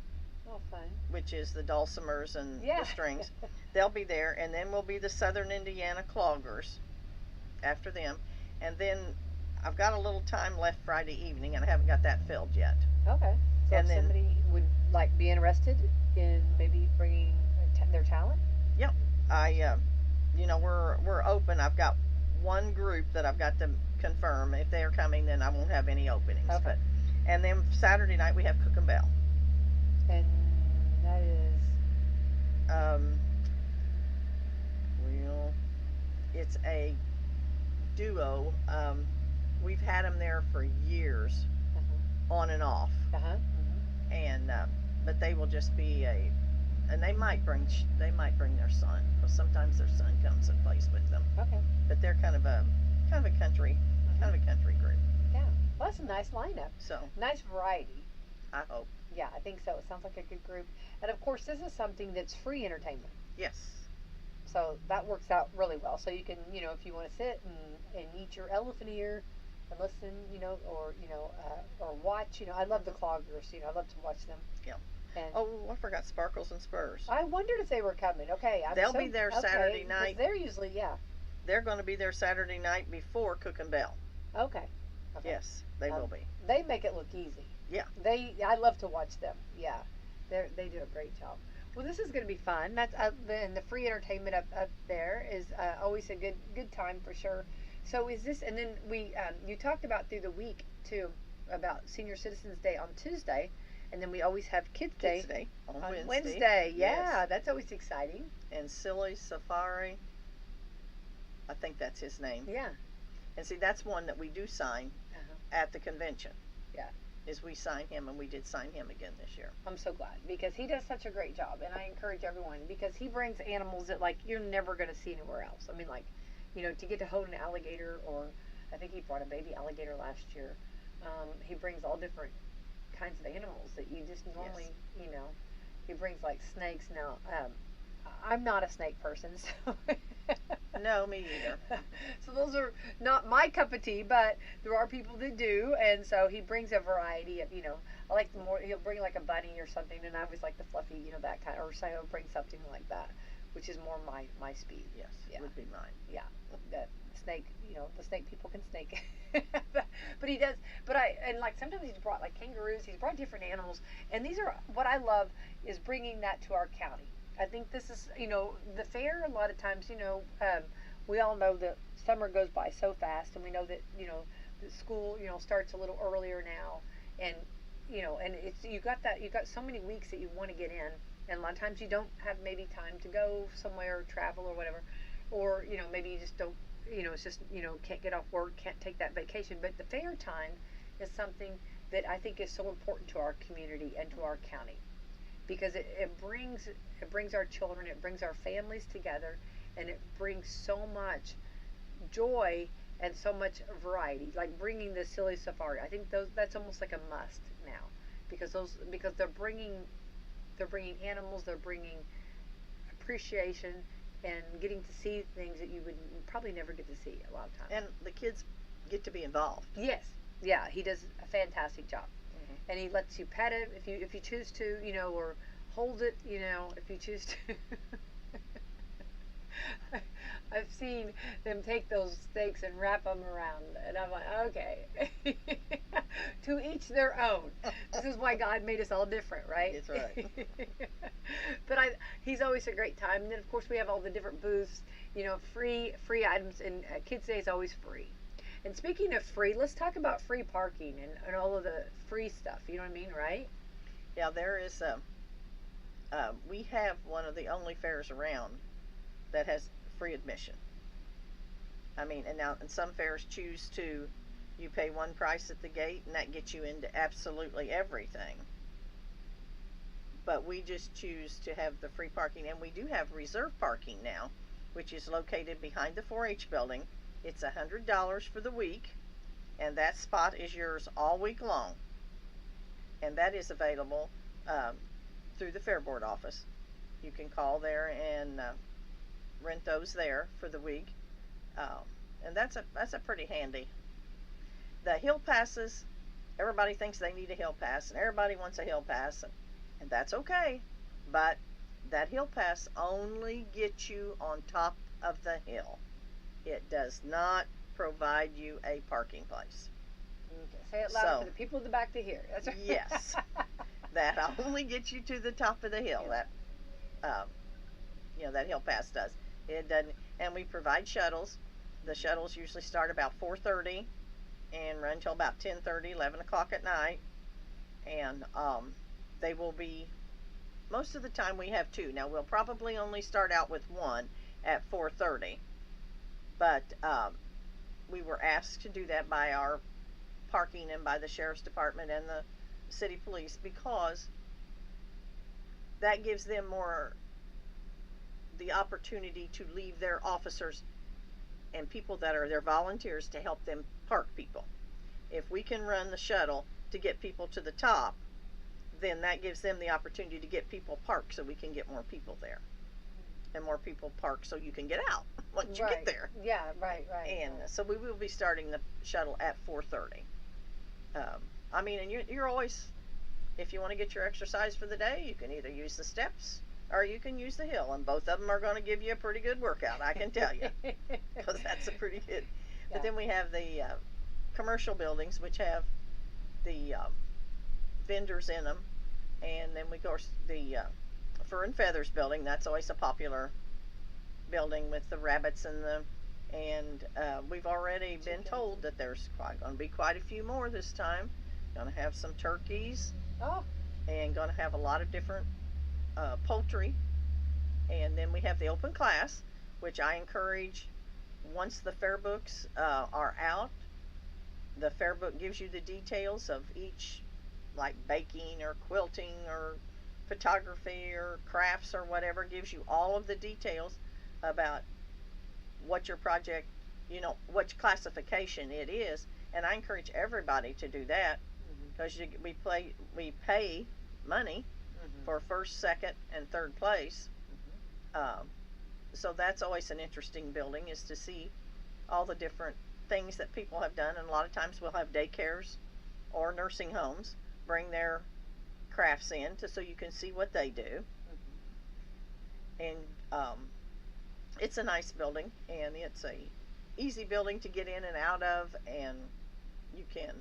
Oh, fun. Which is the dulcimers and the strings. They'll be there. And then will be the Southern Indiana Cloggers after them. And then I've got a little time left Friday evening, and I haven't got that filled yet. Okay. So and if somebody would be interested in maybe bringing their talent? Yep. We're open. I've got one group that I've got to confirm. If they're coming, then I won't have any openings. Okay. And then Saturday night we have Cook and Bell. And that is? Well, it's a duo. We've had them there for years, on and off, and but they will just be and they might bring their son, because sometimes their son comes and plays with them. Okay. But they're kind of a country group. Yeah. Well, that's a nice lineup. So Nice variety. I hope. Yeah, I think so. It sounds like a good group. And of course, this is something that's free entertainment. Yes. So that works out really well. So you can, if you want to sit and eat your elephant ear and listen, or watch, I love the cloggers, I love to watch them. Yeah. And Oh, I forgot Sparkles and Spurs. I wondered if they were coming. Okay. They'll be there Saturday 'cause night. They're usually, yeah. They're going to be there Saturday night before Cook and Bell. Okay. Yes, they will be. They make it look easy. Yeah. I love to watch them. Yeah. They do a great job. Well, this is going to be fun. That's and the free entertainment up there is always a good time for sure. So is this? And then you talked about through the week too about Senior Citizens Day on Tuesday, and then we always have Kids Day on Wednesday. Yeah, Yes. that's always exciting. And Silly Safari, I think that's his name. Yeah. And see, that's one that we do sign at the convention. Yeah. Is we sign him, and we did sign him again this year. I'm so glad, because he does such a great job, and I encourage everyone, because he brings animals that you're never going to see anywhere else. I mean, to get to hold an alligator, or I think he brought a baby alligator last year. He brings all different kinds of animals that you just normally, he brings snakes. Now, I'm not a snake person, so No, me either. so those are not my cup of tea, but there are people that do, and so he brings a variety of, I like the more, he'll bring a bunny or something, and I always like the fluffy, that kind, or say he'll bring something like that, which is more my speed. Yes, Yeah. would be mine. Yeah, the snake, the snake people can snake. But he does, sometimes he's brought kangaroos, he's brought different animals, and these are, what I love is bringing that to our county. I think this is, the fair, a lot of times, we all know that summer goes by so fast, and we know that, the school, starts a little earlier now, and, and you've got so many weeks that you want to get in, and a lot of times you don't have maybe time to go somewhere or travel or whatever, or, maybe you just don't, it's just, can't get off work, can't take that vacation, but the fair time is something that I think is so important to our community and to our county. Because it brings our children, it brings our families together, and it brings so much joy and so much variety. Like bringing the Silly Safari, I think that's almost like a must now, because they're bringing animals, they're bringing appreciation and getting to see things that you would probably never get to see a lot of times. And the kids get to be involved. Yes, yeah, he does a fantastic job. And he lets you pet it if you choose to, or hold it, if you choose to. I've seen them take those snakes and wrap them around, and I'm like, okay. To each their own. This is why God made us all different, right? That's right. But he's always a great time. And then of course we have all the different booths, free items, and Kids Day is always free. And speaking of free, let's talk about free parking and all of the free stuff. You know what I mean, right? Yeah, there is. We have one of the only fairs around that has free admission. I mean, and some fairs choose to, you pay one price at the gate, and that gets you into absolutely everything. But we just choose to have the free parking, and we do have reserve parking now, which is located behind the 4-H building. It's $100 for the week, and that spot is yours all week long. And that is available through the Fair Board office. You can call there and rent those there for the week, and that's a pretty handy. The hill passes, everybody thinks they need a hill pass, and everybody wants a hill pass, and that's okay. But that hill pass only gets you on top of the hill. It does not provide you a parking place. Okay. Say it loud for the people in the back to hear. That's right. Yes, that only gets you to the top of the hill. That that hill pass does. It doesn't. And we provide shuttles. The shuttles usually start about 4:30 and run till about 10:30, 11 o'clock at night. And they will be, most of the time we have two. Now we'll probably only start out with one, at 4:30. But we were asked to do that by our parking and by the sheriff's department and the city police, because that gives them more the opportunity to leave their officers and people that are their volunteers to help them park people. If we can run the shuttle to get people to the top, then that gives them the opportunity to get people parked so we can get more people there. And more people parked so you can get out once you get there. Yeah, right. And so we will be starting the shuttle at 4:30. I mean, and you're always, if you want to get your exercise for the day, you can either use the steps or you can use the hill, and both of them are going to give you a pretty good workout, I can tell you, because that's a pretty good. Yeah. But then we have the commercial buildings, which have the vendors in them, and then we go the Fur and Feathers building. That's always a popular building with the rabbits and we've already been told that there's going to be quite a few more this time. Going to have some turkeys. Oh. And going to have a lot of different poultry. And then we have the open class, which I encourage. Once the fair books are out, the fair book gives you the details of each, like baking or quilting or photography or crafts or whatever, gives you all of the details about what your project, which classification it is. And I encourage everybody to do that, because we pay money for first, second, and third place. So that's always an interesting building, is to see all the different things that people have done. And a lot of times we'll have daycares or nursing homes bring their crafts in so you can see what they do. And it's a nice building, and it's a easy building to get in and out of, and you can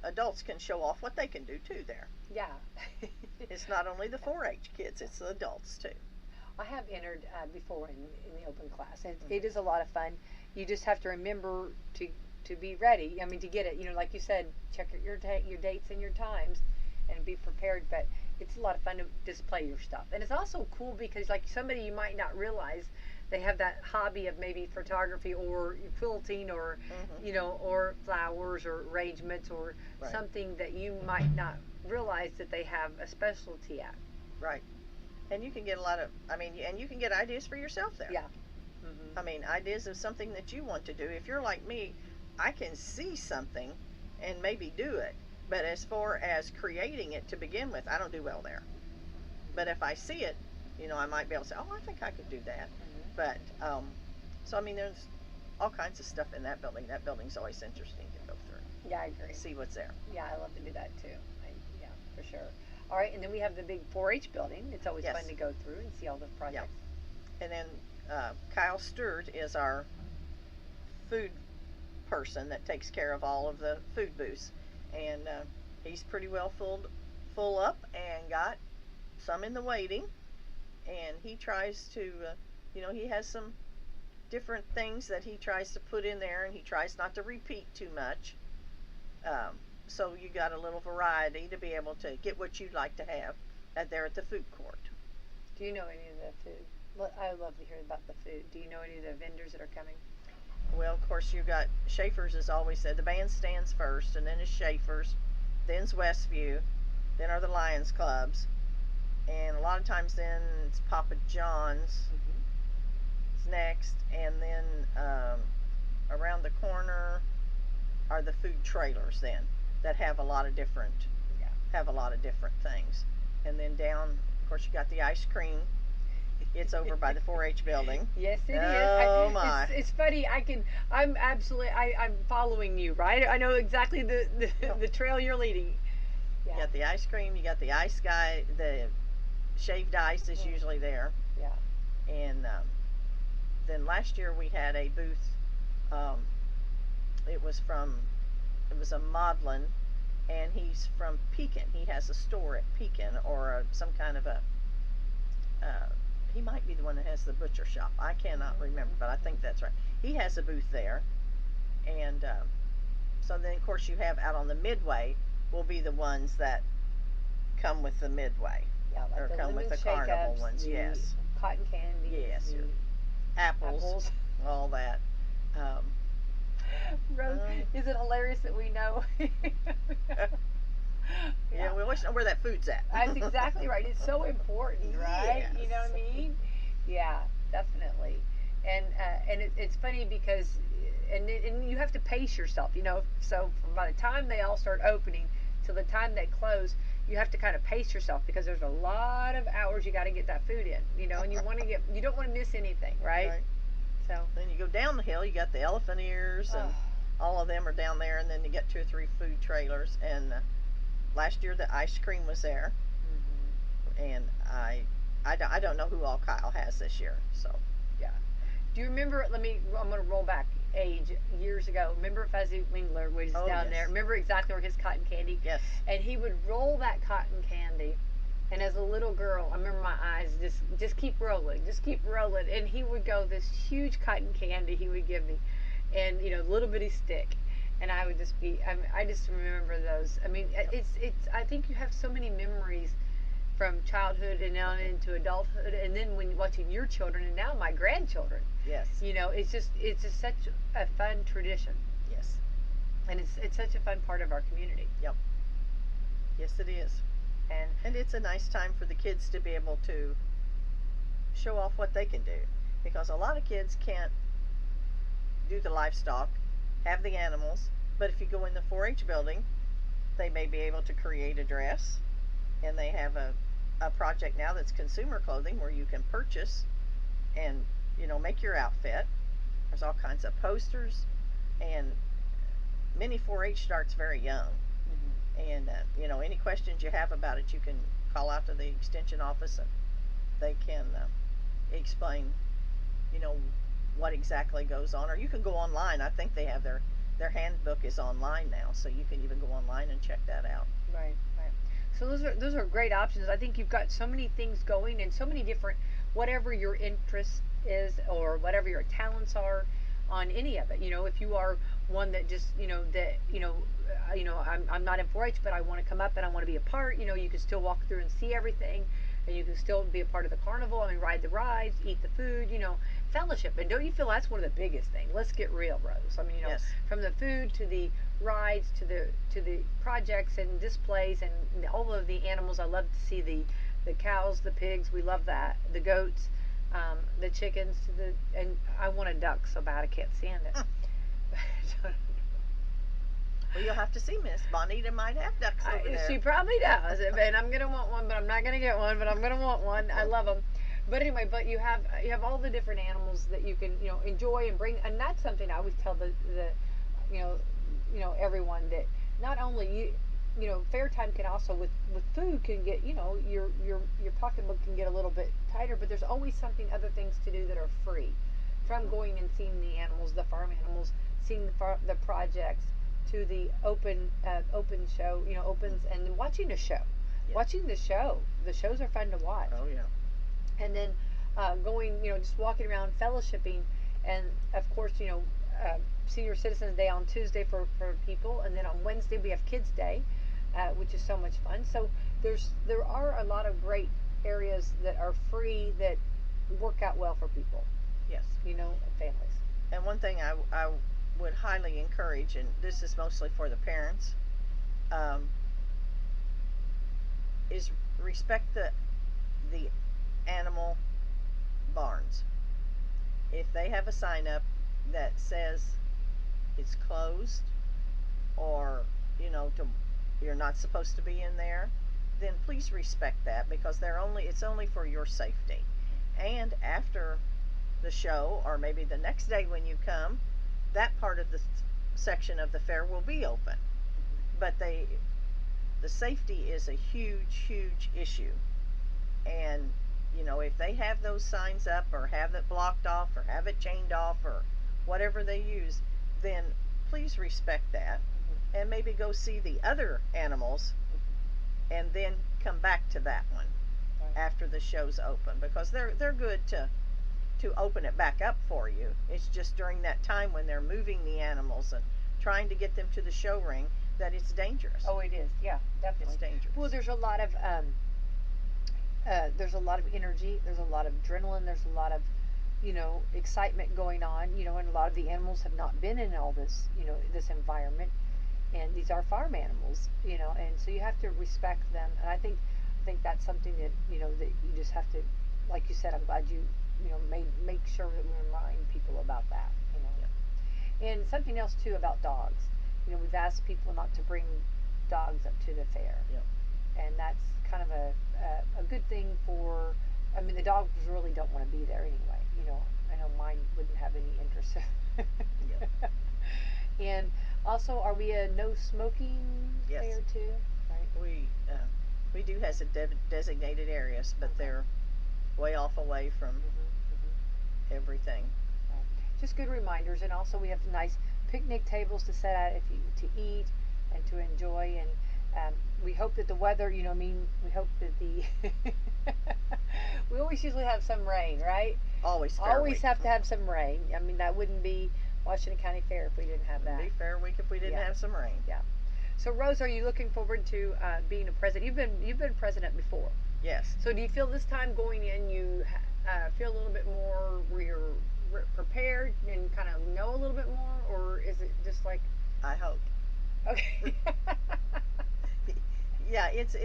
adults can show off what they can do too there. Yeah. It's not only the 4-H kids, it's the adults too. I have entered before in the open class, and it is a lot of fun. You just have to remember to be ready. I mean, to get it, like you said, check your dates and your times and be prepared. But it's a lot of fun to display your stuff. And it's also cool because, like, somebody you might not realize they have that hobby of maybe photography or quilting or or flowers or arrangements or something that you might not realize that they have a specialty at. Right. And you can get and you can get ideas for yourself there. Yeah. I mean, ideas of something that you want to do. If you're like me, I can see something and maybe do it. But as far as creating it to begin with, I don't do well there. But if I see it, I might be able to say, oh, I think I could do that. But, so I mean, there's all kinds of stuff in that building. That building's always interesting to go through. Yeah, I agree. See what's there. Yeah, I love to do that too. Yeah, for sure. All right, and then we have the big 4-H building. It's always fun to go through and see all the projects. Yeah. And then Kyle Stewart is our food person that takes care of all of the food booths. And he's pretty well full up and got some in the waiting. And he tries to, he has some different things that he tries to put in there, and he tries not to repeat too much. So you got a little variety to be able to get what you'd like to have there at the food court. Do you know any of the food? Well, I love to hear about the food. Do you know any of the vendors that are coming? Well, of course, you've got Schaefer's, as always said. The bandstand's first, and then is Schaefer's, then's Westview, then are the Lions Clubs, and a lot of times then it's Papa John's is next, and then around the corner are the food trailers then that have a lot of different things. And then down, of course, you got the ice cream. It's over by the 4-H building. Yes, it is. Oh my! It's funny. I'm following you, right? I know exactly the trail you're leading. Yeah. You got the ice cream. You got the ice guy. The shaved ice is usually there. Yeah. And then last year we had a booth. It was a Maudlin, and he's from Pekin. He has a store at Pekin, or some kind of a. He might be the one that has the butcher shop. I cannot remember, but I think that's right. He has a booth there. And so then, of course, you have out on the Midway will be the ones that come with the Midway. Yeah, like or the come with the lemon carnival shake-ups, ones, yes. cotton candy. Yes, your apples, all that. Rose, is it hilarious that we know? Yeah, we always know where that food's at. That's exactly right. It's so important, right? Yes. You know what I mean? Yeah, definitely. And it's funny because and you have to pace yourself, you know. So by the time they all start opening till the time they close, you have to kind of pace yourself because there's a lot of hours you got to get that food in, you know, and you don't want to miss anything, right? So then you go down the hill, you got the elephant ears, and all of them are down there, and then you get 2 or 3 food trailers. And last year the ice cream was there, and I don't know who all Kyle has this year. So yeah. Do you remember? I'm going to roll back years ago. Remember Fuzzy Wingler was down there? Remember exactly where his cotton candy? Yes. And he would roll that cotton candy. And as a little girl, I remember my eyes just keep rolling, and he would go this huge cotton candy he would give me, and you know, little bitty stick, and I would just be. I just remember those. I mean, it's. I think you have so many memories from childhood and now into adulthood, and then when watching your children and now my grandchildren. Yes. You know, it's just such a fun tradition. Yes. And it's such a fun part of our community. Yep. Yes, it is. And it's a nice time for the kids to be able to show off what they can do, because a lot of kids can't do the livestock, have the animals, but if you go in the 4-H building, they may be able to create a dress, and they have a project now that's consumer clothing where you can purchase and, you know, make your outfit. There's all kinds of posters, and mini 4-H starts very young. And you know, any questions you have about it, you can call out to the extension office, and they can explain, you know, what exactly goes on. Or you can go online. I think they have their handbook is online now, so you can even go online and check that out. Right. So those are great options. I think you've got so many things going, and so many different, whatever your interest is or whatever your talents are on any of it. You know, if you are one that just, I'm not in 4-H, but I want to come up and I want to be a part, you know, you can still walk through and see everything, and you can still be a part of the carnival. I mean, ride the rides, eat the food, you know, fellowship. And don't you feel that's one of the biggest things? Let's get real, Rose. I mean, you know, yes. From the food to the rides to the projects and displays and all of the animals. I love to see the cows, the pigs. We love that. The goats, the chickens, and I want a duck so bad I can't stand it. Well, you'll have to see Miss Bonita might have ducks over there. She probably does, and I'm gonna want one, but I'm not gonna get one. But I'm gonna want one. I love them. But anyway, but you have all the different animals that you can, you know, enjoy and bring, and that's something I always tell the everyone, that not only you know, fair time can also with food can get, you know, your pocketbook can get a little bit tighter, but there's always other things to do that are free, from going and seeing the animals, the farm animals, seeing the projects, to the open show, you know, opens, and watching a show. Yeah. Watching the shows are fun to watch. Oh yeah. And then going, you know, just walking around fellowshipping, and of course, you know, Senior Citizens Day on Tuesday for people, and then on Wednesday we have Kids Day, which is so much fun. So there are a lot of great areas that are free that work out well for people. Yes. You know, and families. And one thing I would highly encourage, and this is mostly for the parents, is respect the animal barns. If they have a sign up that says it's closed, or, you know, you're not supposed to be in there, then please respect that, because it's only for your safety. And after the show, or maybe the next day when you come, that part of the section of the fair will be open. But the safety is a huge issue. And, you know, if they have those signs up, or have it blocked off, or have it chained off, or whatever they use, then please respect that. And maybe go see the other animals, and then come back to that one after the show's open, because they're good to open it back up for you. It's just during that time when they're moving the animals and trying to get them to the show ring that it's dangerous. Oh, it is. Yeah, definitely. It's dangerous. Well, there's a lot of there's a lot of energy, there's a lot of adrenaline, there's a lot of, excitement going on, and a lot of the animals have not been in all this, this environment, and these are farm animals, and so you have to respect them, and I think that's something that, that you just have to, like you said, I'm glad you, make sure that we remind people about that, And something else too about dogs, we've asked people not to bring dogs up to the fair. Yep. And that's kind of a good thing for, I mean, the dogs really don't want to be there anyway. I know mine wouldn't have any interest. Yep. And also, are we a no smoking Yes. fair too? Right. We do have some designated areas, but they're way off away from everything. Right. Just good reminders, and also we have nice picnic tables to set out to eat and to enjoy, and we hope that the weather, we hope that the we always usually have some rain, right? Always have to have some rain. I mean, that wouldn't be Washington County Fair if we didn't have that. It'd be Fair Week if we didn't have some rain. Yeah. So Rose, are you looking forward to being a president? You've been president before. Yes. So do you feel this time going in, you feel a little bit more where you're prepared and kind of know a little bit more, or is it just like? I hope. Okay. Yeah, it's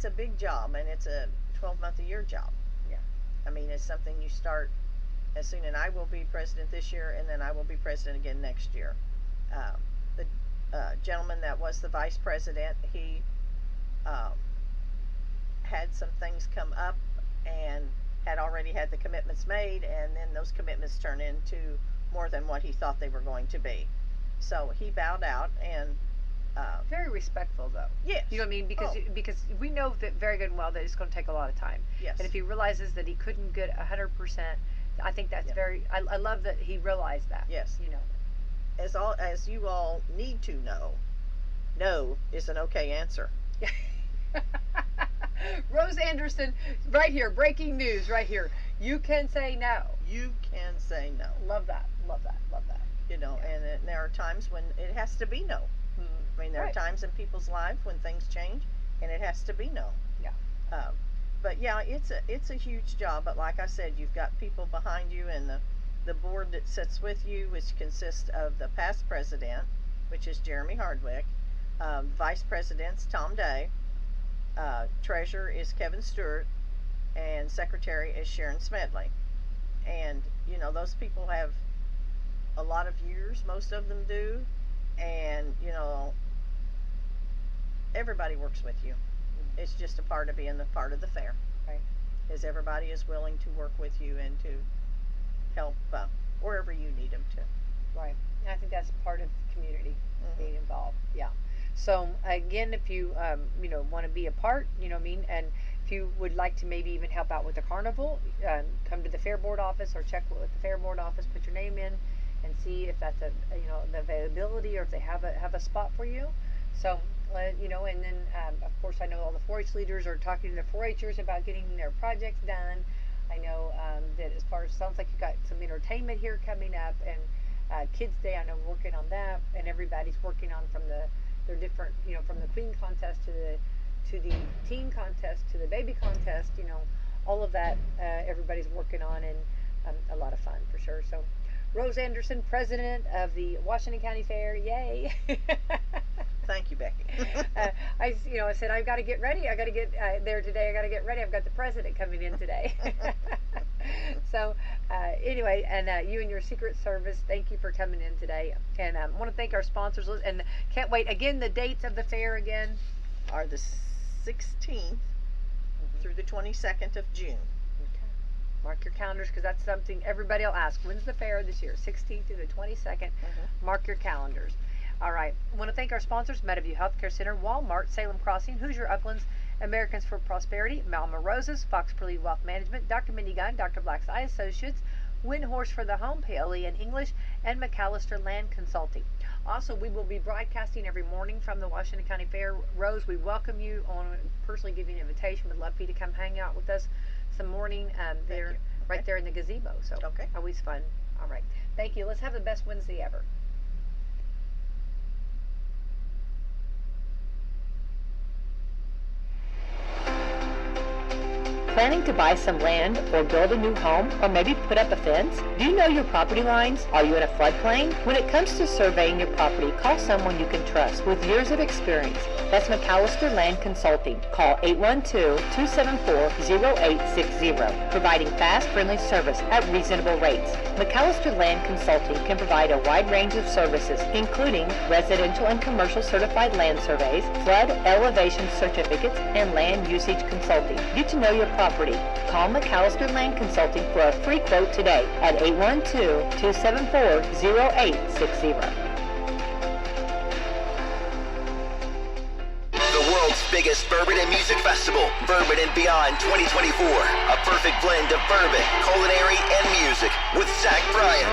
a big job, and it's a 12-month-a-year job. Yeah. I mean, it's something you start as soon, and I will be president this year, and then I will be president again next year. The gentleman that was the vice president, he had some things come up and had already had the commitments made, and then those commitments turned into more than what he thought they were going to be. So he bowed out, and very respectful, though. yes. You know what I mean? Because we know that very good and well that it's going to take a lot of time. Yes. And if he realizes that he couldn't get 100%, I think that's very. I love that he realized that. Yes. As you all need to know, no is an okay answer. Rose Anderson, right here, breaking news, right here. You can say no. You can say no. Love that. Love that. Love that. And there are times when it has to be no. I mean, there Right. are times in people's lives when things change, and it has to be no. Yeah. But yeah, it's a huge job. But like I said, you've got people behind you, and the board that sits with you, which consists of the past president, which is Jeremy Hardwick, vice president's Tom Day, treasurer is Kevin Stewart, and secretary is Sharon Smedley. And those people have a lot of years, most of them do, and everybody works with you. It's just a part of being part of the fair. Right. Is everybody is willing to work with you and to help wherever you need them to. Right. And I think that's part of community, being involved. Yeah. So again, if you want to be a part, and if you would like to maybe even help out with the carnival, come to the Fair Board office or check with the Fair Board office, put your name in, and see if that's the availability, or if they have a spot for you. So and then of course I know all the 4-H leaders are talking to the 4-Hers about getting their projects done. I know that as far as sounds like you've got some entertainment here coming up, and Kids Day, I know working on that, and everybody's working on from their different, from the Queen contest to the teen contest to the baby contest, all of that everybody's working on, and a lot of fun for sure. So Rose Anderson, president of the Washington County Fair, yay. Thank you, Becky. I said I've got to get ready. I got to get there today. I got to get ready. I've got the president coming in today. So anyway, and you and your Secret Service, thank you for coming in today. And I want to thank our sponsors, and can't wait. Again, the dates of the fair again are the 16th through the 22nd of June. Okay. Mark your calendars, because that's something everybody will ask. When's the fair this year? 16th through the 22nd. Mark your calendars. All right. I want to thank our sponsors: Meadowview Healthcare Center, Walmart, Salem Crossing, Hoosier Uplands, Americans for Prosperity, Malma Roses, Fox Pearly Wealth Management, Dr. Mindy Gunn, Dr. Black's Eye Associates, Windhorse for the Home, PLE in English, and McAllister Land Consulting. Also, we will be broadcasting every morning from the Washington County Fair. Rose, we welcome you. I want to personally give you an invitation. We'd love for you to come hang out with us some morning there, right there in the gazebo. So always fun. All right. Thank you. Let's have the best Wednesday ever. Planning to buy some land or build a new home or maybe put up a fence? Do you know your property lines? Are you in a floodplain? When it comes to surveying your property, call someone you can trust with years of experience. That's McAllister Land Consulting. Call 812-274-0860, providing fast, friendly service at reasonable rates. McAllister Land Consulting can provide a wide range of services, including residential and commercial certified land surveys, flood elevation certificates, and land usage consulting. Get to know your property. Call McAllister Land Consulting for a free quote today at 812-274-0860. Biggest bourbon and music festival, Bourbon and Beyond 2024. A perfect blend of bourbon, culinary, and music with Zach Bryan,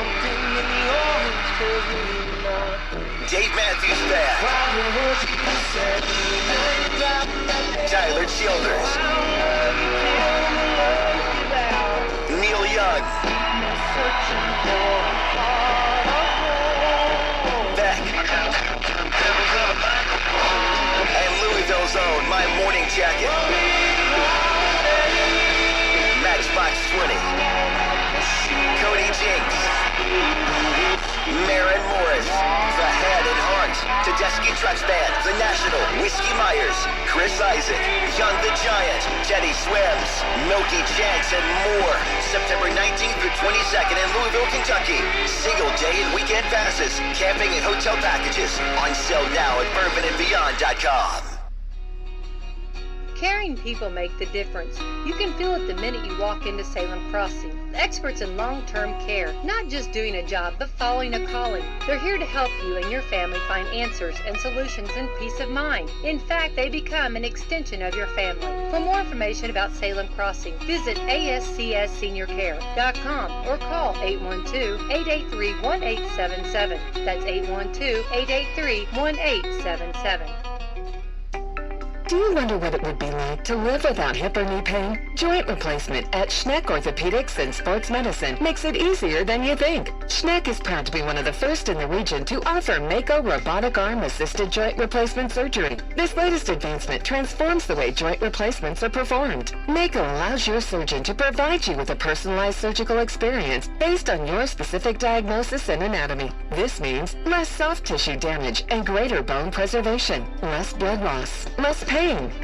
Dave Matthews Band, Tyler Childers, Neil Young, Beck, and Louisville's own My Morning Jacket, Matchbox 20, Cody Jinks, Maren Morris, The Head and Heart, Tedeschi Trucks Band, The National, Whiskey Myers, Chris Isaac, Young the Giant, Teddy Swims, Milky Chance, and more. September 19th through 22nd in Louisville, Kentucky. Single day and weekend passes, camping and hotel packages. On sale now at bourbonandbeyond.com. Caring people make the difference. You can feel it the minute you walk into Salem Crossing. Experts in long-term care, not just doing a job, but following a calling. They're here to help you and your family find answers and solutions and peace of mind. In fact, they become an extension of your family. For more information about Salem Crossing, visit ASCSSeniorCare.com or call 812-883-1877. That's 812-883-1877. Do you wonder what it would be like to live without hip or knee pain? Joint replacement at Schneck Orthopedics and Sports Medicine makes it easier than you think. Schneck is proud to be one of the first in the region to offer Mako robotic arm-assisted joint replacement surgery. This latest advancement transforms the way joint replacements are performed. Mako allows your surgeon to provide you with a personalized surgical experience based on your specific diagnosis and anatomy. This means less soft tissue damage and greater bone preservation, less blood loss, less pain,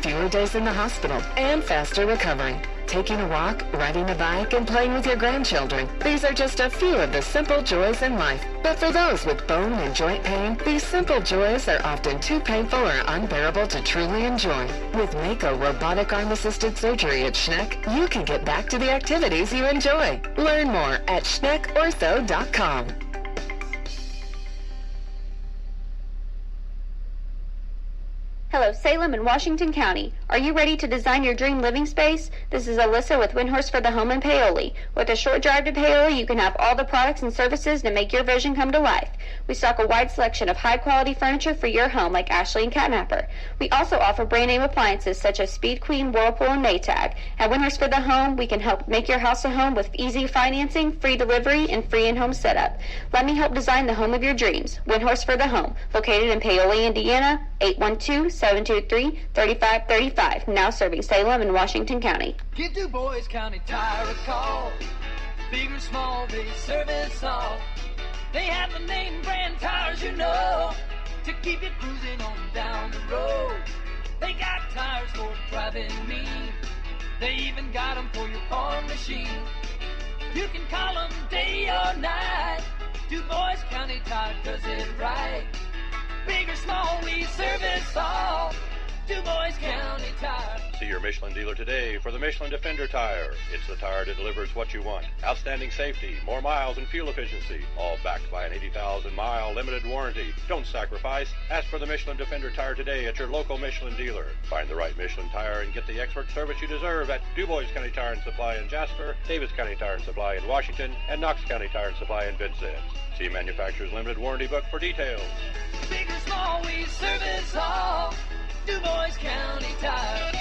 fewer days in the hospital, and faster recovery. Taking a walk, riding a bike, and playing with your grandchildren. These are just a few of the simple joys in life. But for those with bone and joint pain, these simple joys are often too painful or unbearable to truly enjoy. With Mako robotic arm-assisted surgery at Schneck, you can get back to the activities you enjoy. Learn more at SchneckOrtho.com. Hello, Salem and Washington County. Are you ready to design your dream living space? This is Alyssa with Windhorse for the Home in Paoli. With a short drive to Paoli, you can have all the products and services to make your vision come to life. We stock a wide selection of high-quality furniture for your home like Ashley and Catnapper. We also offer brand-name appliances such as Speed Queen, Whirlpool, and Maytag. At Windhorse for the Home, we can help make your house a home with easy financing, free delivery, and free in-home setup. Let me help design the home of your dreams. Windhorse for the Home, located in Paoli, Indiana, 812-723-3535. Now serving Salem and Washington County. Give Du Bois County Tire a call. Big or small, they service all. They have the name brand tires you know to keep you cruising on down the road. They got tires for driving me. They even got them for your farm machine. You can call them day or night. Du Bois County Tire does it right. Big or small, we service all. Du Bois County Tire. See your Michelin dealer today for the Michelin Defender tire. It's the tire that delivers what you want. Outstanding safety, more miles and fuel efficiency, all backed by an 80,000-mile limited warranty. Don't sacrifice. Ask for the Michelin Defender tire today at your local Michelin dealer. Find the right Michelin tire and get the expert service you deserve at Du Bois County Tire and Supply in Jasper, Davis County Tire and Supply in Washington, and Knox County Tire and Supply in Vincennes. See manufacturer's limited warranty book for details. Big or small, we service all. Du Bois County Tire.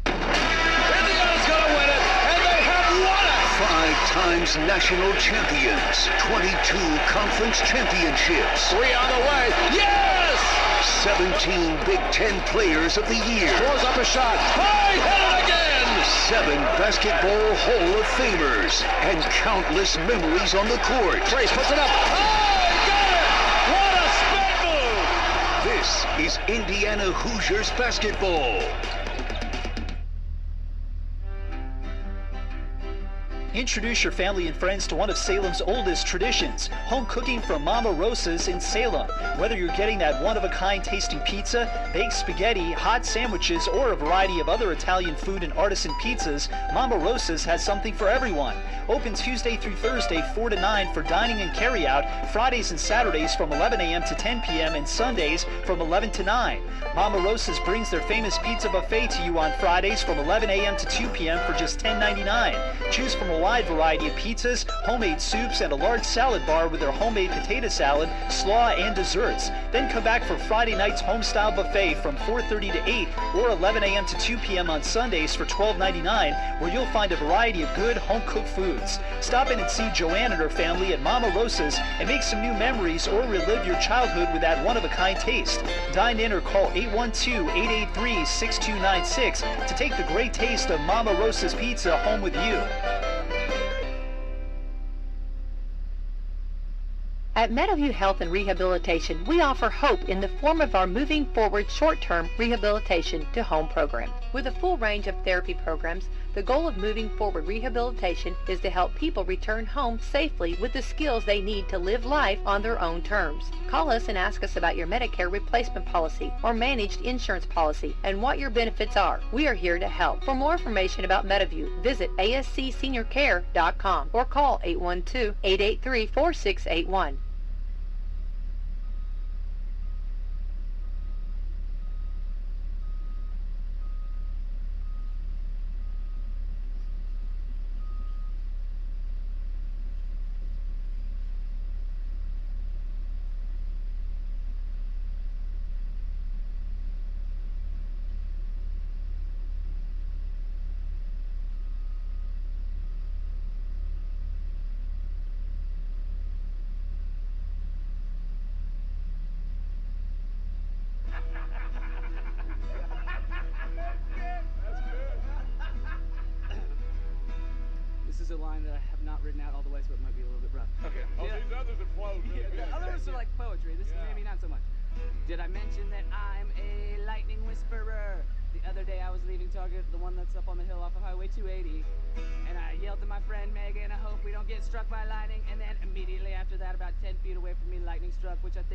Indiana's gonna win it, and they have won it! 5 times national champions, 22 conference championships. 3 on the way, yes! 17 Big Ten players of the year. Throws up a shot, hit it again! the 7 basketball Hall of Famers and countless memories on the court. Trace puts it up. Oh, he got it! What a spin move! This is Indiana Hoosiers basketball. Introduce your family and friends to one of Salem's oldest traditions, home cooking from Mama Rosa's in Salem. Whether you're getting that one-of-a-kind tasting pizza, baked spaghetti, hot sandwiches, or a variety of other Italian food and artisan pizzas, Mama Rosa's has something for everyone. Open Tuesday through Thursday 4 to 9 for dining and carry-out, Fridays and Saturdays from 11 a.m. to 10 p.m. and Sundays from 11 to 9. Mama Rosa's brings their famous pizza buffet to you on Fridays from 11 a.m. to 2 p.m. for just $10.99. Choose from a wide variety of pizzas, homemade soups, and a large salad bar with their homemade potato salad, slaw, and desserts. Then come back for Friday night's home-style buffet from 4:30 to 8 or 11 a.m. to 2 p.m. on Sundays for $12.99, where you'll find a variety of good home-cooked foods. Stop in and see Joanne and her family at Mama Rosa's and make some new memories or relive your childhood with that one-of-a-kind taste. Dine in or call 812-883-6296 to take the great taste of Mama Rosa's pizza home with you. At Meadowview Health and Rehabilitation, we offer hope in the form of our Moving Forward short-term rehabilitation to home program. With a full range of therapy programs, the goal of Moving Forward Rehabilitation is to help people return home safely with the skills they need to live life on their own terms. Call us and ask us about your Medicare replacement policy or managed insurance policy and what your benefits are. We are here to help. For more information about Meadowview, visit ascseniorcare.com or call 812-883-4681. A line that I have not written out all the way, so it might be a little bit rough. Okay. Oh, yeah. These others are flowing. Yeah, the others are like poetry. This is maybe not so much. Did I mention that I'm a lightning whisperer? The other day I was leaving Target, the one that's up on the hill off of Highway 280, and I yelled to my friend Megan, I hope we don't get struck by lightning, and then immediately after that, about 10 feet away from me, lightning struck, which I think